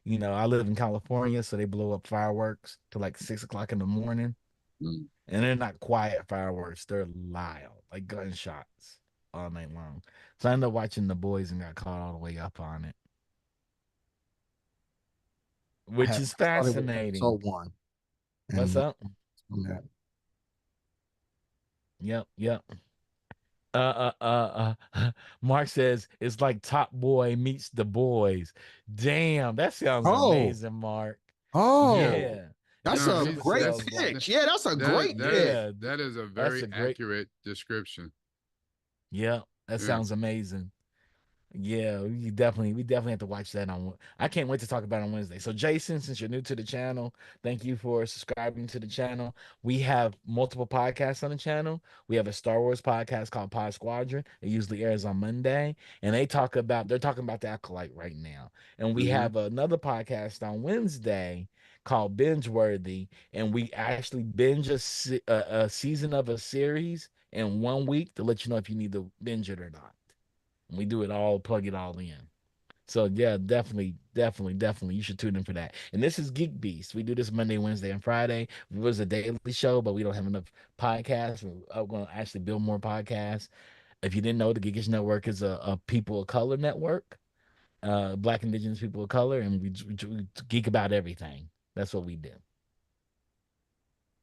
I live in California, so they blow up fireworks till like 6 o'clock in the morning. Mm. And they're not quiet fireworks, they're loud, like gunshots all night long. So I ended up watching The Boys and got caught all the way up on it. Which is I started with fascinating. episode 1. What's and up? from that. Yep. Mark says it's like Top Boy meets The Boys. Damn, that sounds Oh. amazing, Mark. Oh, Yeah. that's No, a he's- great that's- pitch. Yeah, that's a great That pitch. Yeah. that is a That's very a great- accurate description. Yeah, that Yeah. sounds amazing. Yeah, we definitely have to watch that on. I can't wait to talk about it on Wednesday. So, Jason, since you're new to the channel, thank you for subscribing to the channel. We have multiple podcasts on the channel. We have a Star Wars podcast called Pod Squadron. It usually airs on Monday, and they're talking about the Acolyte right now. And we Mhm. have another podcast on Wednesday called Binge Worthy, and we actually binge a season of a series in 1 week to let you know if you need to binge it or not. We do it all, plug it all in. So yeah, definitely, you should tune in for that. And this is Geek Beast. We do this Monday, Wednesday, and Friday. It was a daily show, but we don't have enough podcasts. We're going to actually build more podcasts. If you didn't know, the Geekish Network is a people of color network, Black Indigenous people of color, and we geek about everything. That's what we do.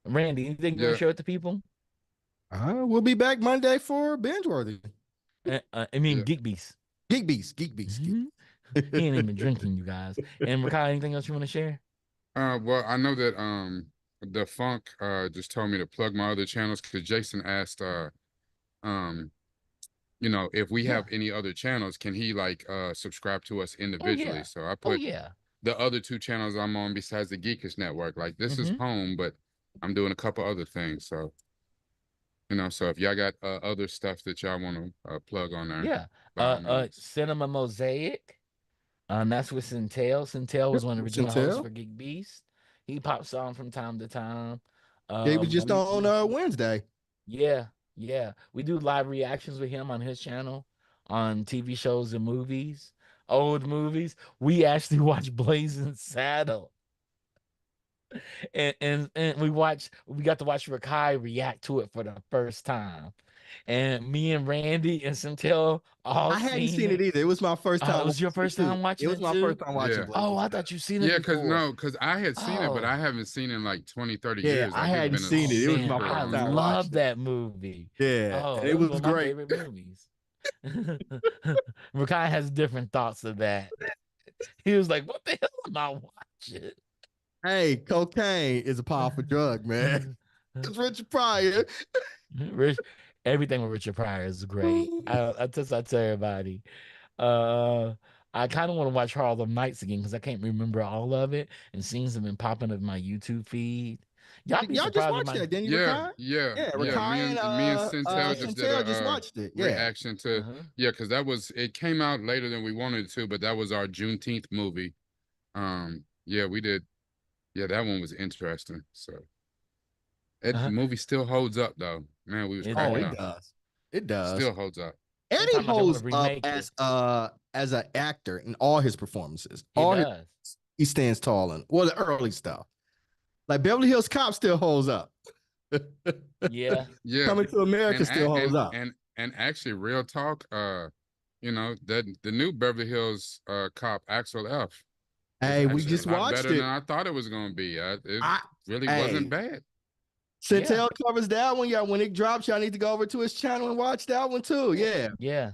Randy, anything you want Yeah. to share with the people? We'll be back Monday for binge worthy. I mean, Yeah. Geek Beast. Geek Beast. Mhm. He ain't even drinking, you guys. And Rakai, anything else you want to share? Well, I know that the Funk just told me to plug my other channels because Jason asked if we have any other channels, can he like subscribe to us individually? yeah. So I Oh put yeah. the other 2 channels I'm on besides the Geekish Network. Like this is Mhm. home, but I'm doing a couple other things. So so if y'all got other stuff that y'all want to plug on there, Yeah. by all means. Cinema Mosaic. That's with Centel. Centel was one of the original hosts Centel. for Geek Beast. He pops on from time to time. He was just on Wednesday. Yeah. We do live reactions with him on his channel on TV shows and movies, old movies. We actually watch Blazing Saddle. And we got to watch Rakai react to it for the first time. And me and Randy and Centel all I hadn't seen it either. It was my first time. it was your watching first too. time watching It was it my too? first time watching Yeah. Blazing Oh, I Saddles. thought you seen it Yeah, before. because I had seen it, but Oh. I haven't seen it in like 20, 30 Yeah, years. I Like, it's hadn't been seen it. It was Man, my super I first time love watching it. that movie. Yeah, Oh, and that it was was one of my great. favorite movies. Rakai has different thoughts of that. He was like, "What the hell am I watching?" Hey, cocaine is a powerful drug, man. It's Richard Pryor. Rich, everything with Richard Pryor is great. I tell everybody. Uh, I kind of want to watch Harlem Nights again because I can't remember all of it, and scenes have been popping up my YouTube feed. Y'all be Y'all just surprised with watched my. that, didn't you, Yeah, Rakai? yeah, Yeah, yeah. Me Rakai and and me and Centel just did Chantel just a watched it. Yeah. reaction to Uh-huh. yeah, because it came out later than we wanted it to, but that was our Juneteenth movie. Yeah, we did. Yeah, that one was interesting. So the Uh-huh. movie still holds up though. Man, we was It Oh, cracking it does. up. does. It does. Still holds up. Eddie Sometimes I want holds to up remake it. as an actor in all his performances. It All his, does. he stands tall in. Well, the early stuff. Like Beverly Hills Cop still holds up. Yeah. Yeah. Coming to America still holds up. And actually real talk, that the new Beverly Hills cop Axel F is Hey, we actually a just lot watched better than it. I thought it was gonna be. It I really wasn't hey, bad. Chantel covers that one. Yeah, when it drops, y'all need to go over to his channel and watch that one too. Yeah. Yeah.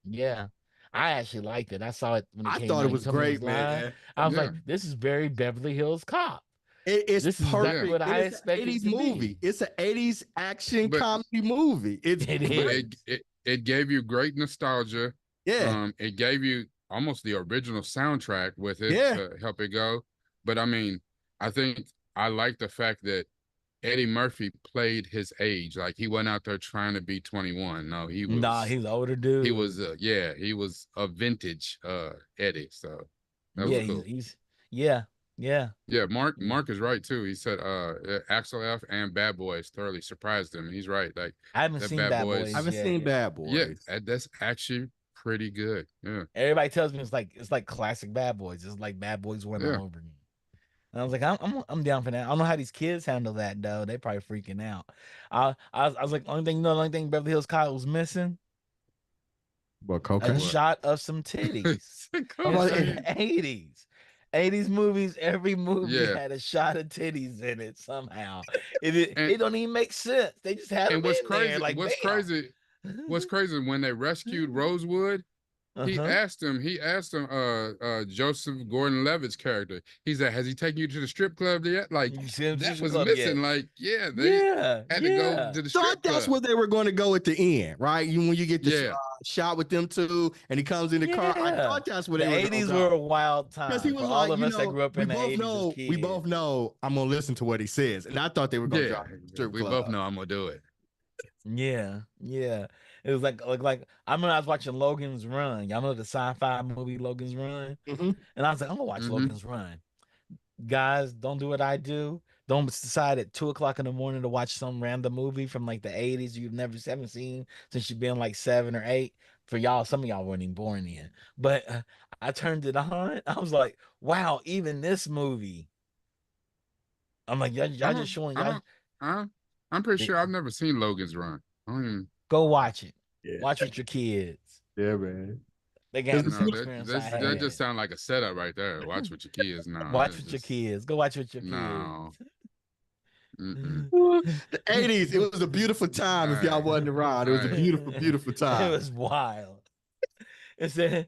Yeah. I actually liked it. I saw it when it I came thought it out. You was told me it was great, live. man. I was Yeah. like, this is very Beverly Hills Cop. It's This is perfect. exactly what And I it's an expected 80s it to movie. be. It's an 80s action But comedy movie. It's It but is. it gave you great nostalgia. yeah. It gave you almost the original soundtrack with it Yeah. to help it go. But I mean, I think I like the fact that Eddie Murphy played his age. Like he went out there trying to be 21. No, Nah, he's an older dude. he was he was a vintage Eddie. So that Yeah, was cool. yeah. Yeah, Mark is right too. He said Axel F and Bad Boys thoroughly surprised him. He's right. Like I haven't that seen Bad Bad I Boys. Boys haven't yet. seen Bad Yeah, Boys. that's actually pretty good. Yeah. Everybody tells me it's like classic Bad Boys. It's like Bad Boys 1 Yeah. all over again. And I was like, I'm down for that. I don't know how these kids handle that though. They probably freaking out. I was like, the only thing Beverly Hills Cop was missing But a cocaine. shot of some titties. How about It's it? the 80s. 80s movies, every movie Yeah. had a shot of titties in it somehow. And It don't even make sense. They just had them what's in there crazy, like what's bam. crazy, what's crazy when they rescued Rosewood, he Uh-huh. asked him, Joseph Gordon-Levitt's character. He said, "Has he taken you to the strip club yet?" Like You see him that strip was club yet? missing. Like, yeah, they Yeah, had to go to the strip Thought that's club. where they were going to go at the end, right? When you get the Yeah. shot with them two, and he comes in the car. I yeah. thought that's where The they were going 80s to were go. a wild Because time he for was all like, of you us that know, grew up we in the both 80s as know, kids. we both know I'm gonna listen to what he says, and I thought they were gonna Yeah, drop the strip we club. both know I'm gonna do it. Yeah. It was like I remember I was watching Logan's Run. Y'all know the sci-fi movie Logan's Run? Mhm. And I was like, I'm gonna watch Mhm. Logan's Run. Guys, don't do what I do. Don't decide at 2 o'clock in the morning to watch some random movie from like the 80s you've never haven't seen since you've been like 7 or 8. For y'all, some of y'all weren't even born yet. But I turned it on. I was like, wow, even this movie. I'm like, y'all I just don't, showing I y'all. don't, I'm pretty They, sure I've never seen Logan's Run. I don't even, go watch it. Yeah, Watch with your kids. yeah, man. They can have the It's same no, experience I that just had. sounds like a setup right there. Watch with your kids. No, Watch that's with your just kids. Go watch with your no. kids. Mm-mm. The 80s, it was a beautiful time if y'all Hey, wasn't around. It was a hey. beautiful, beautiful It time. was wild. It said,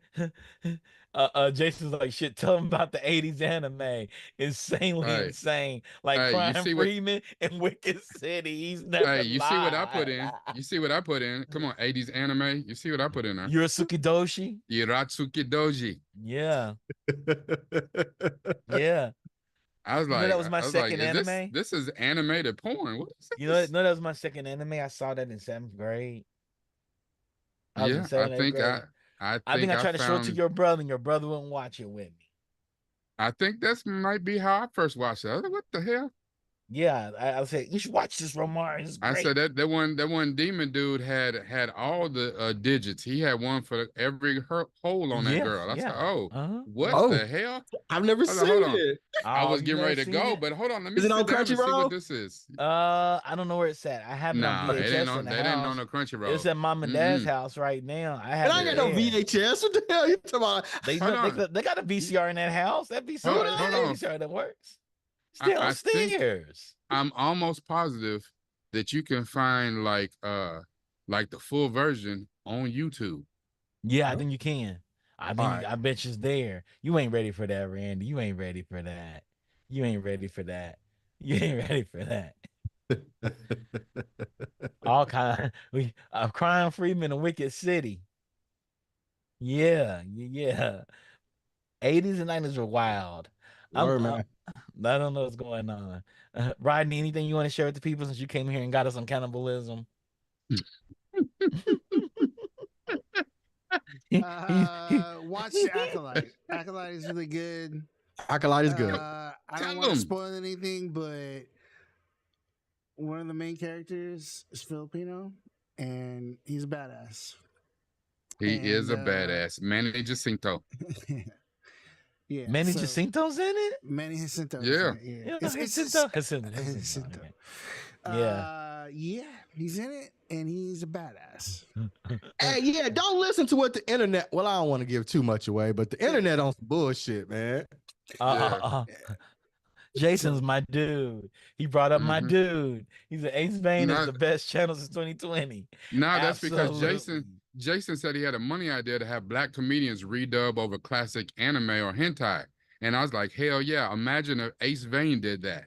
Jason's like, shit, tell him about the 80s anime. Insanely Hey, insane. Like hey, you Crime see what? Freeman in Wicked City. He's never Hey, you see what I put lied. in? You see what I put in? Come on, 80s anime. You see what I put in there? You're a Sukidoshi? Iratsuki Doji. Yeah. Yeah. I was You know, like, that was my second is anime. this is animated porn? What is You know, this? no, that was my second anime. I saw that in 7th grade. I was in Yeah, I 7th, 8th think grade. I I think think I I tried to show it to found your brother, and your brother wouldn't watch it with me. I think that's might be how I first watched it. I was like, what the hell? Yeah, I said you should watch this, Romar. It's I great. said that one demon dude had all the digits. He had one for every hole on that Yes, girl. I said, yeah. oh, Uh-huh. what Oh, the hell? I've never I was like, hold seen on. it. I Oh, was you getting never ready to seen go, it? but hold on, let me Is it on sit down and see what Crunchyroll? this is. I don't know where it's at. I have it on Nah, it ain't VHS in on the that ain't on house. the It's Crunchyroll. at mom and dad's house right now. I have And I it ain't got no there. VHS. What the hell you talking about? Hold on. They got a VCR in that house. That VCR, Hold that on. VCR that works. I, Stay I think upstairs. I'm almost positive that you can find like the full version on YouTube. Yeah, I think you can. All right. I bet you's there. You ain't ready for that, Randy. You ain't ready for that. You ain't ready for that. You ain't ready for that. All kind we Crime Freeman and Wicked City. Yeah. 80s and 90s were wild. I'm, Word, I man. I don't know what's going on. Rodney, anything you want to share with the people since you came here and got us on cannibalism? He- Watch Acolyte. Acolyte is really good. Acolyte is good. I don't Tell want to them. spoil anything, but one of the main characters is Filipino, and he's a badass. He is And a badass. Manny Jacinto. yeah, Manny so Jacinto's in it? Manny Jacinto is Yeah. in it. Yeah, Yeah, it's Jacinto. Jacinto. Yeah. Yeah, he's in it, and he's a badass. Hey, yeah, don't listen to what the internet. Well, I don't want to give too much away, but the internet on some bullshit, man. Uh, Yeah. Jason's So my dude. He brought up my hmm dude. He's an Ace Vane is Now, the best channel since 2020. now that's because Absolutely. Jason said he had a money idea to have black comedians redub over classic anime or hentai. And I was like, hell yeah, imagine if Ace Vane did that.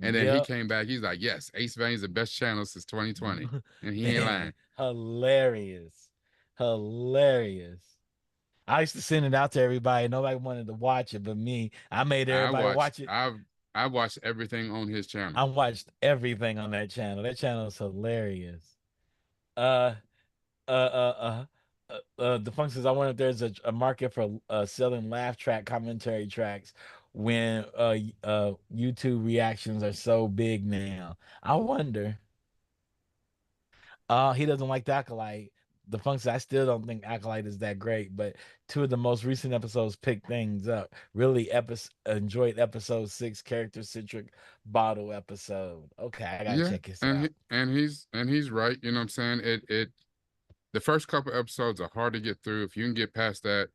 And then he Yep. came back, he's like, yes, Ace Vane's the best channel since 2020. And he ain't lying. Man, hilarious. Hilarious. I used to send it out to everybody. Nobody wanted to watch it but me. I made I everybody watched watch it. I watched everything on his channel. I watched everything on that channel. That channel is hilarious. Uh, the functions I wonder if there's a market for selling laugh track commentary tracks when YouTube reactions are so big now. I wonder. He doesn't like the Acolyte. The function I still don't think Acolyte is that great, but two of the most recent episodes picked things up. Really enjoyed episode 6, character centric bottle episode. Okay, I gotta Yeah, check this out. and he's right. You know what I'm saying? It the first couple episodes are hard to get through. If you can get past that,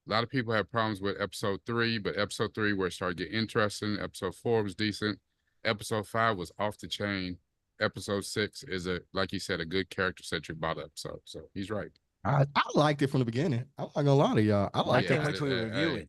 a lot of people have problems with episode 3, but episode 3 where it started to get interesting. Episode 4 was decent. Episode 5 was off the chain. Episode 6 is a like you said a good character centric bottle episode. So he's right. I liked it from the beginning. I'm not gonna lie to y'all. I I liked can't it. wait till we review Hey,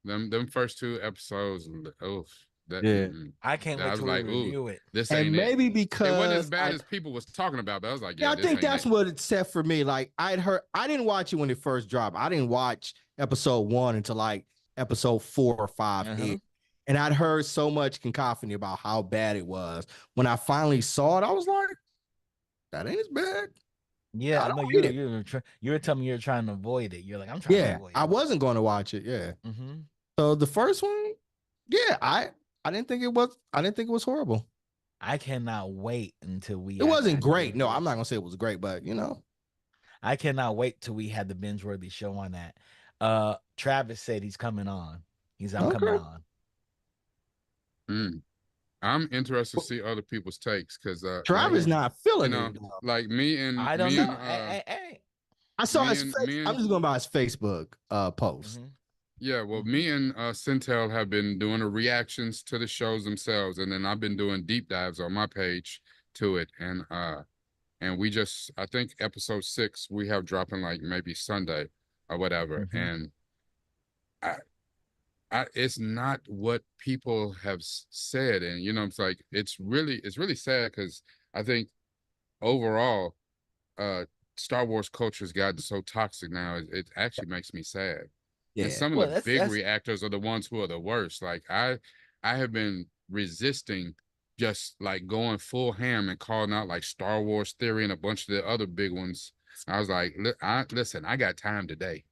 it. them first 2 episodes. Oh, that Yeah. I can't I wait was till we like, ooh, review it. this And ain't it. maybe It wasn't as because bad as people was talking about, but I was like, yeah, yeah, I this think ain't that's it. what it set for me. Like I didn't watch it when it first dropped. I didn't watch episode 1 until like episode 4 or 5 Uh-huh. hit. And I'd heard so much cacophony about how bad it was. When I finally saw it, I was like, that ain't as bad. Yeah, I I know don't hate it. you were telling me you're trying to avoid it. You're like, I'm trying to Yeah, avoid I it. wasn't going to watch it. Yeah. Mm-hmm. So the first one, yeah, I didn't think it was horrible. I cannot wait until we It wasn't actually great. No, review I'm it. not gonna say it was great, but you know. I cannot wait till we had the binge worthy show on that. Travis said he's coming on. I'm coming Okay. on. Mm. I'm interested to see other people's takes because like Travis not you feeling know, it though. like I don't know. Hey. I saw his me face. I'm and just going by his Facebook post. Mm-hmm. yeah, well, Mm-hmm. me and Centel have been doing the reactions to the shows themselves, and then I've been doing deep dives on my page to it, and we just I think episode 6 we have dropping like maybe Sunday or whatever, Mm-hmm. and I. It's not what people have said, and you know, it's really sad because I think overall, uh, Star Wars culture has gotten so toxic now. It actually makes me sad. And Yeah. some of Well, the that's big reactors are the ones who are the worst. Like I have been resisting just like going full ham and calling out like Star Wars Theory and a bunch of the other big ones. I was like, listen, I got time today.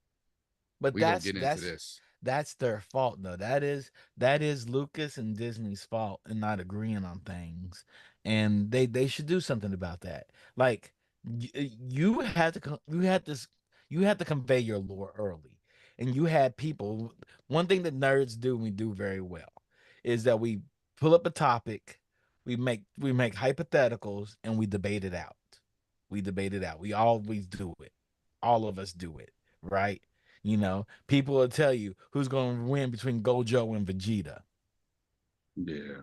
but We gonna get into this. that's their fault though. That is Lucas and Disney's fault in not agreeing on things, and they should do something about that. Like you had to you had to convey your lore early, and you had people. One thing that nerds do, and we do very well, is that we pull up a topic, we make hypotheticals, and we debate it out. We debate it out. We always do it. All of us do it, right? You know, people will tell you who's going to win between Gojo and Vegeta. Yeah.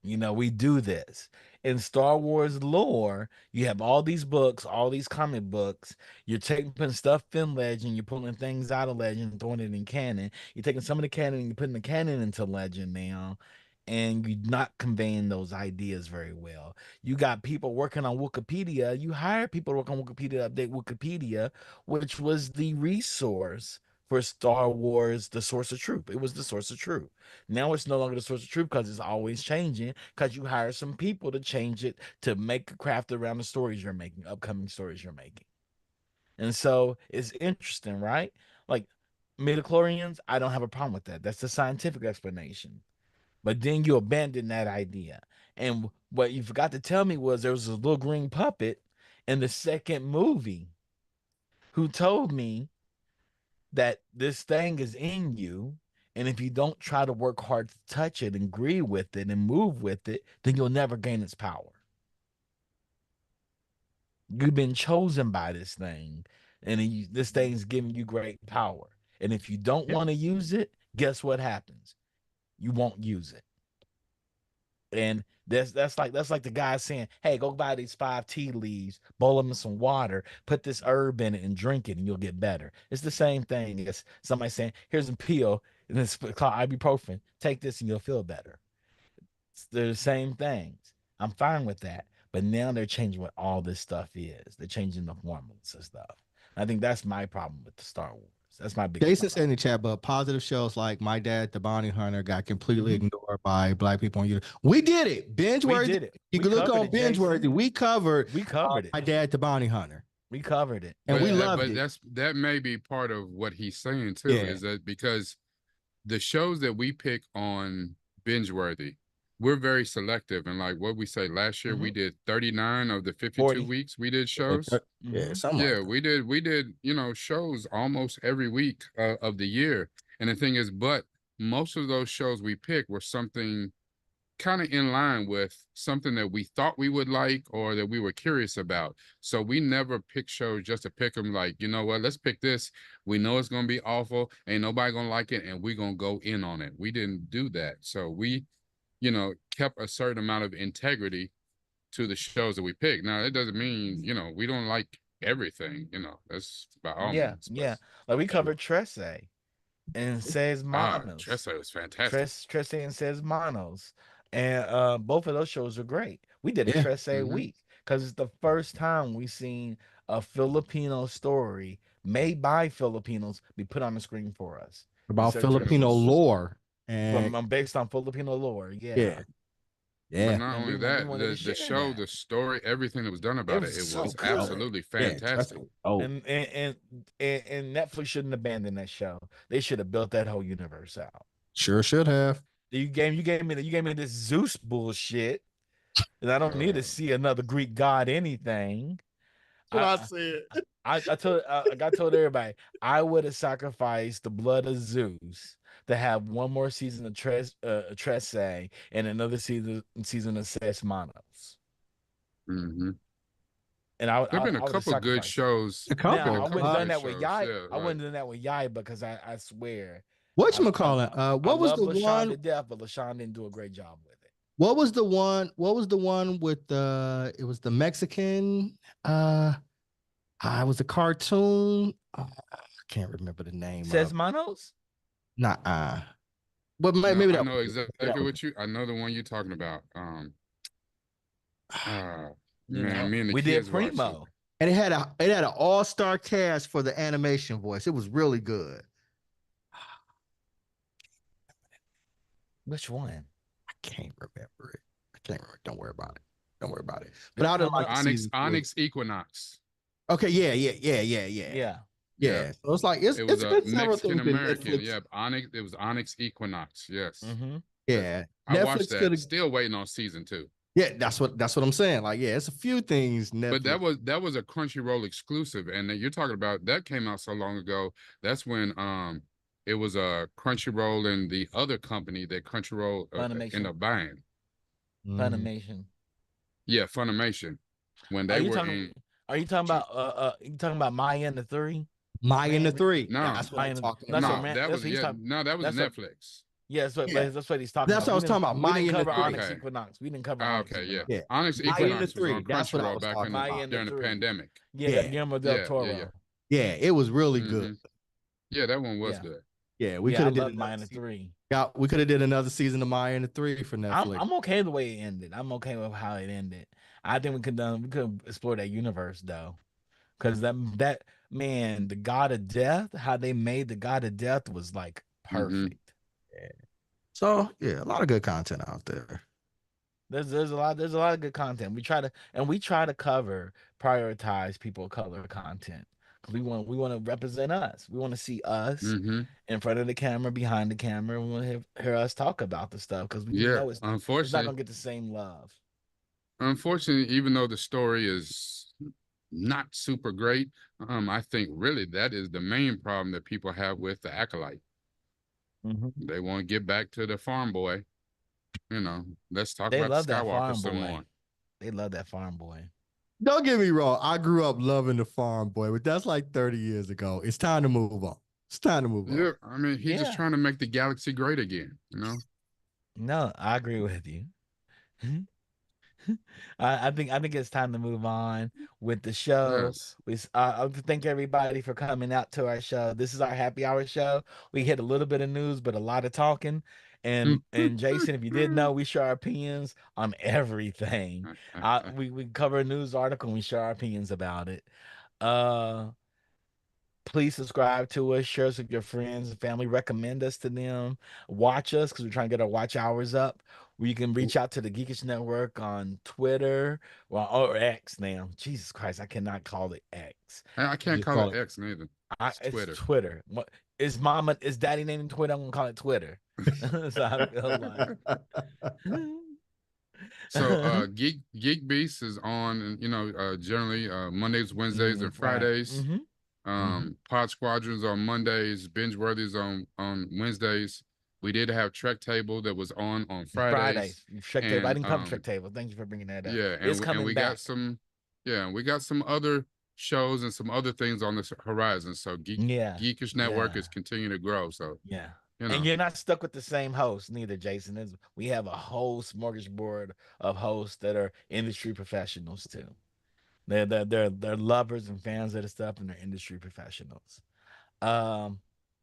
We do this. In Star Wars lore, you have all these books, all these comic books. You're taking stuff in legend, you're pulling things out of legend, throwing it in canon. You're taking some of the canon and you're putting the canon into legend now, and you're not conveying those ideas very well. You got people working on Wikipedia. You hire people to work on Wikipedia to update Wikipedia, which was the resource for Star Wars, the source of truth. It was the source of truth. Now it's no longer the source of truth because it's always changing. Because you hire some people to change it to make a craft around the stories you're making, upcoming stories you're making. And so it's interesting, right? Like midichlorians, I don't have a problem with that. That's the scientific explanation. But then you abandon that idea. And what you forgot to tell me was there was a little green puppet in the second movie who told me that this thing is in you. And if you don't try to work hard to touch it and agree with it and move with it, then you'll never gain its power. You've been chosen by this thing, and this thing's giving you great power. And if you don't want to use it, guess what happens? You won't use it. And that's like the guy saying, "Hey, go buy these 5 tea leaves, boil them in some water, put this herb in it, and drink it, and you'll get better." It's the same thing as somebody saying, "Here's a pill, and it's called ibuprofen. Take this, and you'll feel better." They're the same things. I'm fine with that, but now they're changing what all this stuff is. They're changing the formulas and stuff. I think that's my problem with the Star Wars. That's my biggest Jason said in problem. the chat, but positive shows like My Dad, The Bounty Hunter got completely ignored by Black people on YouTube. We did it. Binge We worthy. did it. You We can look covered on it, binge worthy. Jason. We covered We covered My it. Dad, The Bounty Hunter, We covered it. and we loved but it. that may be part of what he's saying too, Yeah. is that because the shows that we pick on binge worthy, we're very selective. And like what we say last year, we did 39 of the 52 40. weeks we did shows. Yeah, something like Yeah, that. we did, shows almost every week of the year. And the thing is, but most of those shows we picked were something kind of in line with something that we thought we would like or that we were curious about. So we never pick shows just to pick them like, you know what, let's pick this. We know it's going to be awful. Ain't nobody going to like it. And we're going to go in on it. We didn't do that. So we, kept a certain amount of integrity to the shows that we pick. Now, it doesn't mean, we don't like everything, that's by all means. Yeah. Like we covered Tresse and Says Manos. Tressa was fantastic. Tresse and Says Manos. And both of those shows are great. We did a Yeah. Tresse week because it's the first time we seen a Filipino story made by Filipinos be put on the screen for us. About Filipino lore and based on Filipino lore. yeah. But not only we that, wanted to the share show, that. the story, everything that was done about it, was it so was good. absolutely fantastic. And Netflix shouldn't abandon that show. They should have built that whole universe out. Sure should have. You gave me this Zeus bullshit, and I don't need to see another Greek god anything. That's what I said. I told everybody I would have sacrificed the blood of Zeus to have one more season of Tresse and another season of Ses Manos. Mm-hmm. And I There've been a couple good shows. A couple. Now, I wouldn't have done that with Yai. Yeah, I wouldn't have done that with Yai because I swear. Whatchamacallit? What was the LaShawn one? to death, but LaShawn didn't do a great job with it. What was the one? What was the one with the? It was the Mexican. It was a cartoon. I can't remember the name. Says Manos? Nah. But maybe I that. know exactly what you. I know the one you're talking about. Man, me and the we kids did Primo. watched And it had an all-star cast for the animation voice. It was really good. Which one? I can't remember it. Don't worry about it. But I would like Onyx Equinox. Okay, yeah. So it's like it's was been a several Mexican things American. Yeah, Onyx. It was Onyx Equinox. Yes. Yeah, I watched that. Still waiting on season 2. Yeah, that's what I'm saying. Like, yeah, it's a few things. Netflix. But that was a Crunchyroll exclusive, and you're talking about that came out so long ago. That's when it was a Crunchyroll and the other company that Crunchyroll ended up buying. Funimation. Yeah, Funimation. When they are you talking about Maya and the Three? Maya and the Three. No, that's what I'm talking about. That was Netflix. Yeah, Yeah. that's what he's talking That's about. what I was talking about. We Maya didn't and the cover Three. Onyx Okay. Equinox. We didn't cover Oh, Onyx okay, yeah. Equinox. Yeah. Onyx Maya and the Equinox was Three. on That's what I Crunchyroll was back talking in the Maya about. and the during the Three. pandemic. Yeah, Yeah. Guillermo del Yeah, yeah, Toro. Yeah. It was really good. hmm Yeah, that one was Yeah, good. Yeah. We yeah, could I have did love another Maya and the season. Three. Yeah, we could have did another season of Maya and the Three for Netflix. I'm okay the way it ended. I'm okay with how it ended. I think we could explore that universe though, because that man, the God of Death, how they made the God of Death was like hmm perfect. Yeah. So yeah, a lot of good content out there. There's a lot of good content. We try to cover prioritize people of color content because we want to represent us. We want to see us hmm in front of the camera, behind the camera. We want to hear us talk about the stuff because we Yeah, know it's not gonna get the same love. unfortunately, even though the story is not super great, I think really that is the main problem that people have with the Acolyte. Mhm. They want to get back to the farm boy. Let's talk They about the love that Skywalker farm some boy. more. They love that farm boy. Don't get me wrong. I grew up loving the Farm Boy, but that's like 30 years ago. It's time to move on. It's time to move on. Yeah, I mean, he's just Yeah. trying to make the galaxy great again. No, I agree with you. I think it's time to move on with the show. Yes. I thank everybody for coming out to our show. This is our happy hour show. We hit a little bit of news, but a lot of talking. And Jason, if you didn't know, we share our opinions on everything. We cover a news article and we share our opinions about it. Uh Please subscribe to us, share us with your friends and family, recommend us to them, watch us because we're trying to get our watch hours up. Where you can reach out to the Geekish Network on Twitter or X now. Jesus Christ, I cannot call it X. I can't Just call call it it. X neither. It's It's Twitter. Twitter. What is daddy naming Twitter? I'm gonna call it Twitter. So I feel like So Geek Beast is on, generally Mondays, Wednesdays, and Right. Fridays. Pod Squadrons on Mondays, Binge Worthies on Wednesdays. We did have Trek Table that was on Fridays, Fridays. Trick Table. I and didn't come Trick Table. Thank you for bringing that up. yeah, It's and coming we back. got some, yeah, and we got some other shows and some other things on the horizon. So Yeah. Geekish Network Yeah. is continuing to grow. So Yeah. you And know, you're not stuck with the same host, neither, Jason. We have a whole smorgasbord of hosts that are industry professionals too. They're lovers and fans of the stuff, and they're industry professionals. Um,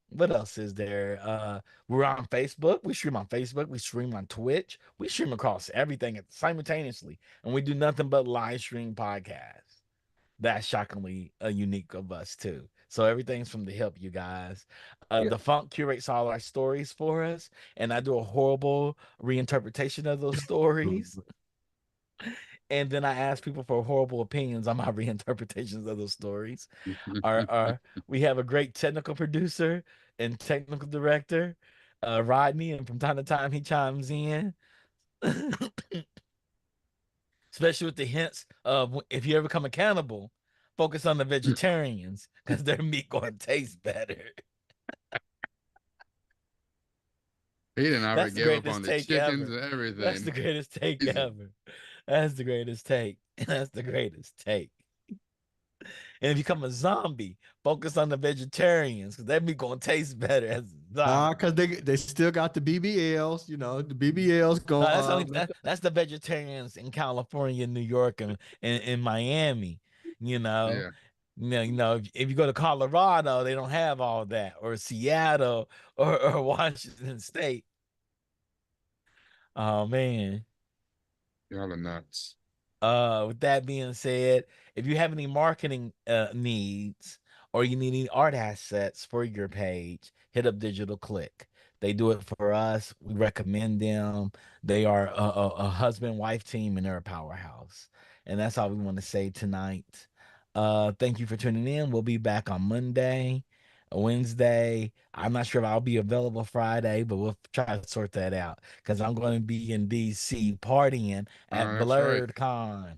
what else is there? We're on Facebook. We stream on Facebook. We stream on Twitch. We stream across everything simultaneously, and we do nothing but live stream podcasts. That's shockingly unique of us too. So everything's from the hip, you guys. Yeah. The funk curates all our stories for us, and I do a horrible reinterpretation of those stories. And then I ask people for horrible opinions on my reinterpretations of those stories. We have a great technical producer and technical director, Rodney, and from time to time he chimes in. Especially with the hints of if you ever become accountable, focus on the vegetarians because their meat going to taste better. he didn't already That's the give up on greatest the take chickens ever. and That's the everything. greatest take Easy. ever. That's the greatest take. That's the greatest take. And if you become a zombie, focus on the vegetarians because that meat going to taste better as a zombie. Because they still got the BBLs. The BBLs No, go. that's the vegetarians in California, New York, and in Miami. You know, Yeah. if you go to Colorado, they don't have all that, or Seattle, or Washington State. Oh man. Y'all are nuts. With that being said, if you have any marketing needs or you need any art assets for your page, hit up Digital Click. They do it for us. We recommend them. They are a husband wife team and they're a powerhouse. And that's all we want to say tonight. Thank you for tuning in. We'll be back on Monday, Wednesday. I'm not sure if I'll be available Friday, but we'll try to sort that out because I'm going to be in DC partying at That's right. BlurredCon.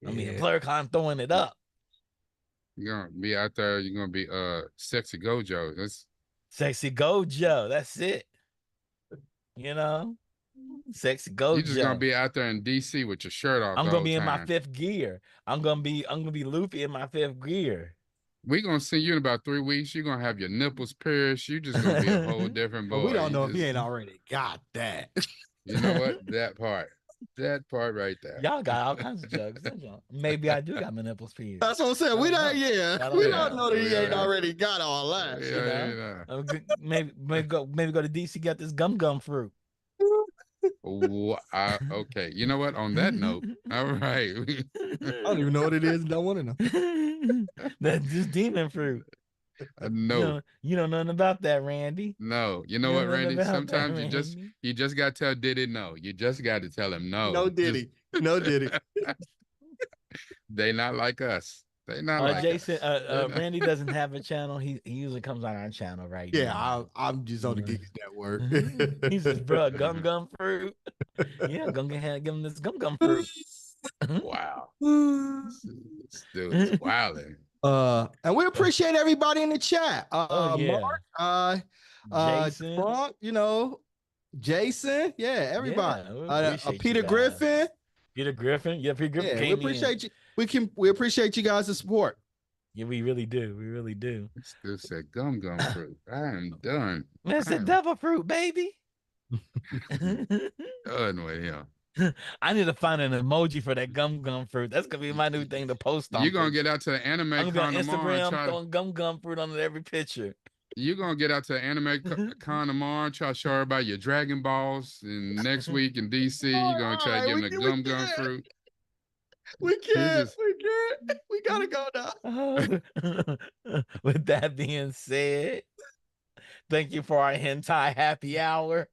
I mean, Yeah. BlurredCon throwing it up. You're gonna be out there. You're gonna be sexy Gojo. That's Sexy Gojo. That's it. You know, Sexy you're just gonna Gojo. be out there in DC with your shirt off I'm the gonna whole be in my time. fifth gear. I'm gonna be Luffy in my fifth gear. We're gonna see you in about 3 weeks. You're gonna have your nipples pierced. You're just gonna be a whole different But boy. we don't know if he Just, ain't already got that. you know what? That part right there. Y'all got all kinds of jokes. Don't y'all? Maybe I do got my nipples pierced. That's what I'm saying. We don't, I don't we know. don't know that he ain't Yeah. already got all that. You know? Maybe go to DC, get this gum fruit. Okay. You know what? On that note, all right. I don't even know what it is. Don't want to know. That's just demon fruit. No. You know nothing about that, Randy. No. You know You what, know nothing Randy? about that, Sometimes Randy. you just gotta tell Diddy no. You just gotta tell him no. No Diddy. No Diddy. They not like us. They not like Jason, us. Randy doesn't have a channel. He usually comes on our channel right now. Yeah, I'm just on the Geeks Network. He says, bro, gum fruit. Yeah, give him this gum fruit. Wow. This dude is wilding. And we appreciate everybody in the chat. Mark, Jason, Frank, Jason, yeah, everybody. Yeah, Peter Griffin. Peter Griffin. Yeah, Peter Griffin came we appreciate you. We appreciate you guys' support. Yeah, we really do. We really do. This dude said gum fruit. I am done. Man, it's the devil fruit, baby. Done with him. I need to find an emoji for that gum fruit. That's gonna be my new thing to post on. You're gonna get out to the anime I'm con gonna tomorrow. Instagram throwing gum fruit on every picture. You're gonna get out to the anime con tomorrow and try to show everybody your Dragon Balls. And next week in DC, you're gonna try to give them the gum fruit. We can't. We gotta go now. With that being said, thank you for our hentai happy hour.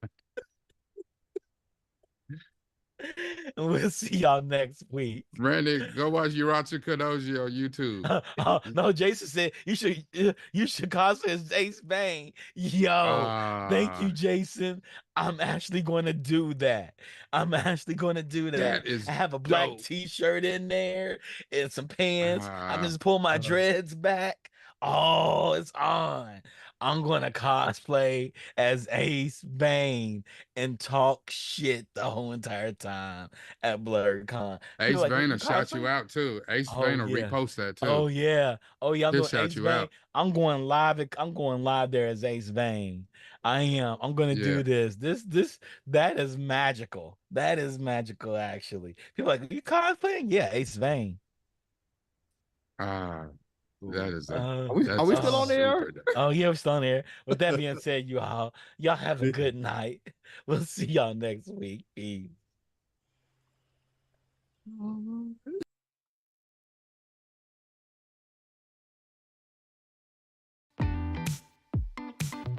And we'll see y'all next week. Randy, go watch Yuratsu Kadoji on YouTube. No, Jason said you should cosplay as Ace Bane. Yo, thank you, Jason. I'm actually going to do that. That is I have a black dope. t-shirt in there and some pants. I just pull my dreads back. Oh, it's on. I'm gonna cosplay as Ace Bane and talk shit the whole entire time at BlurredCon. Ace Bane will shout you out too. Ace Bane will repost that too. Oh yeah. I'm He'll doing shout Ace you Bane. out. I'm going live there as Ace Bane. I am. I'm gonna do this. That is magical. That is magical, actually. People are like, you cosplaying? Yeah, Ace Bane. That is are we still on the air? Oh yeah, we're still on the air. With that being said, y'all have a good night. We'll see y'all next week. Peace.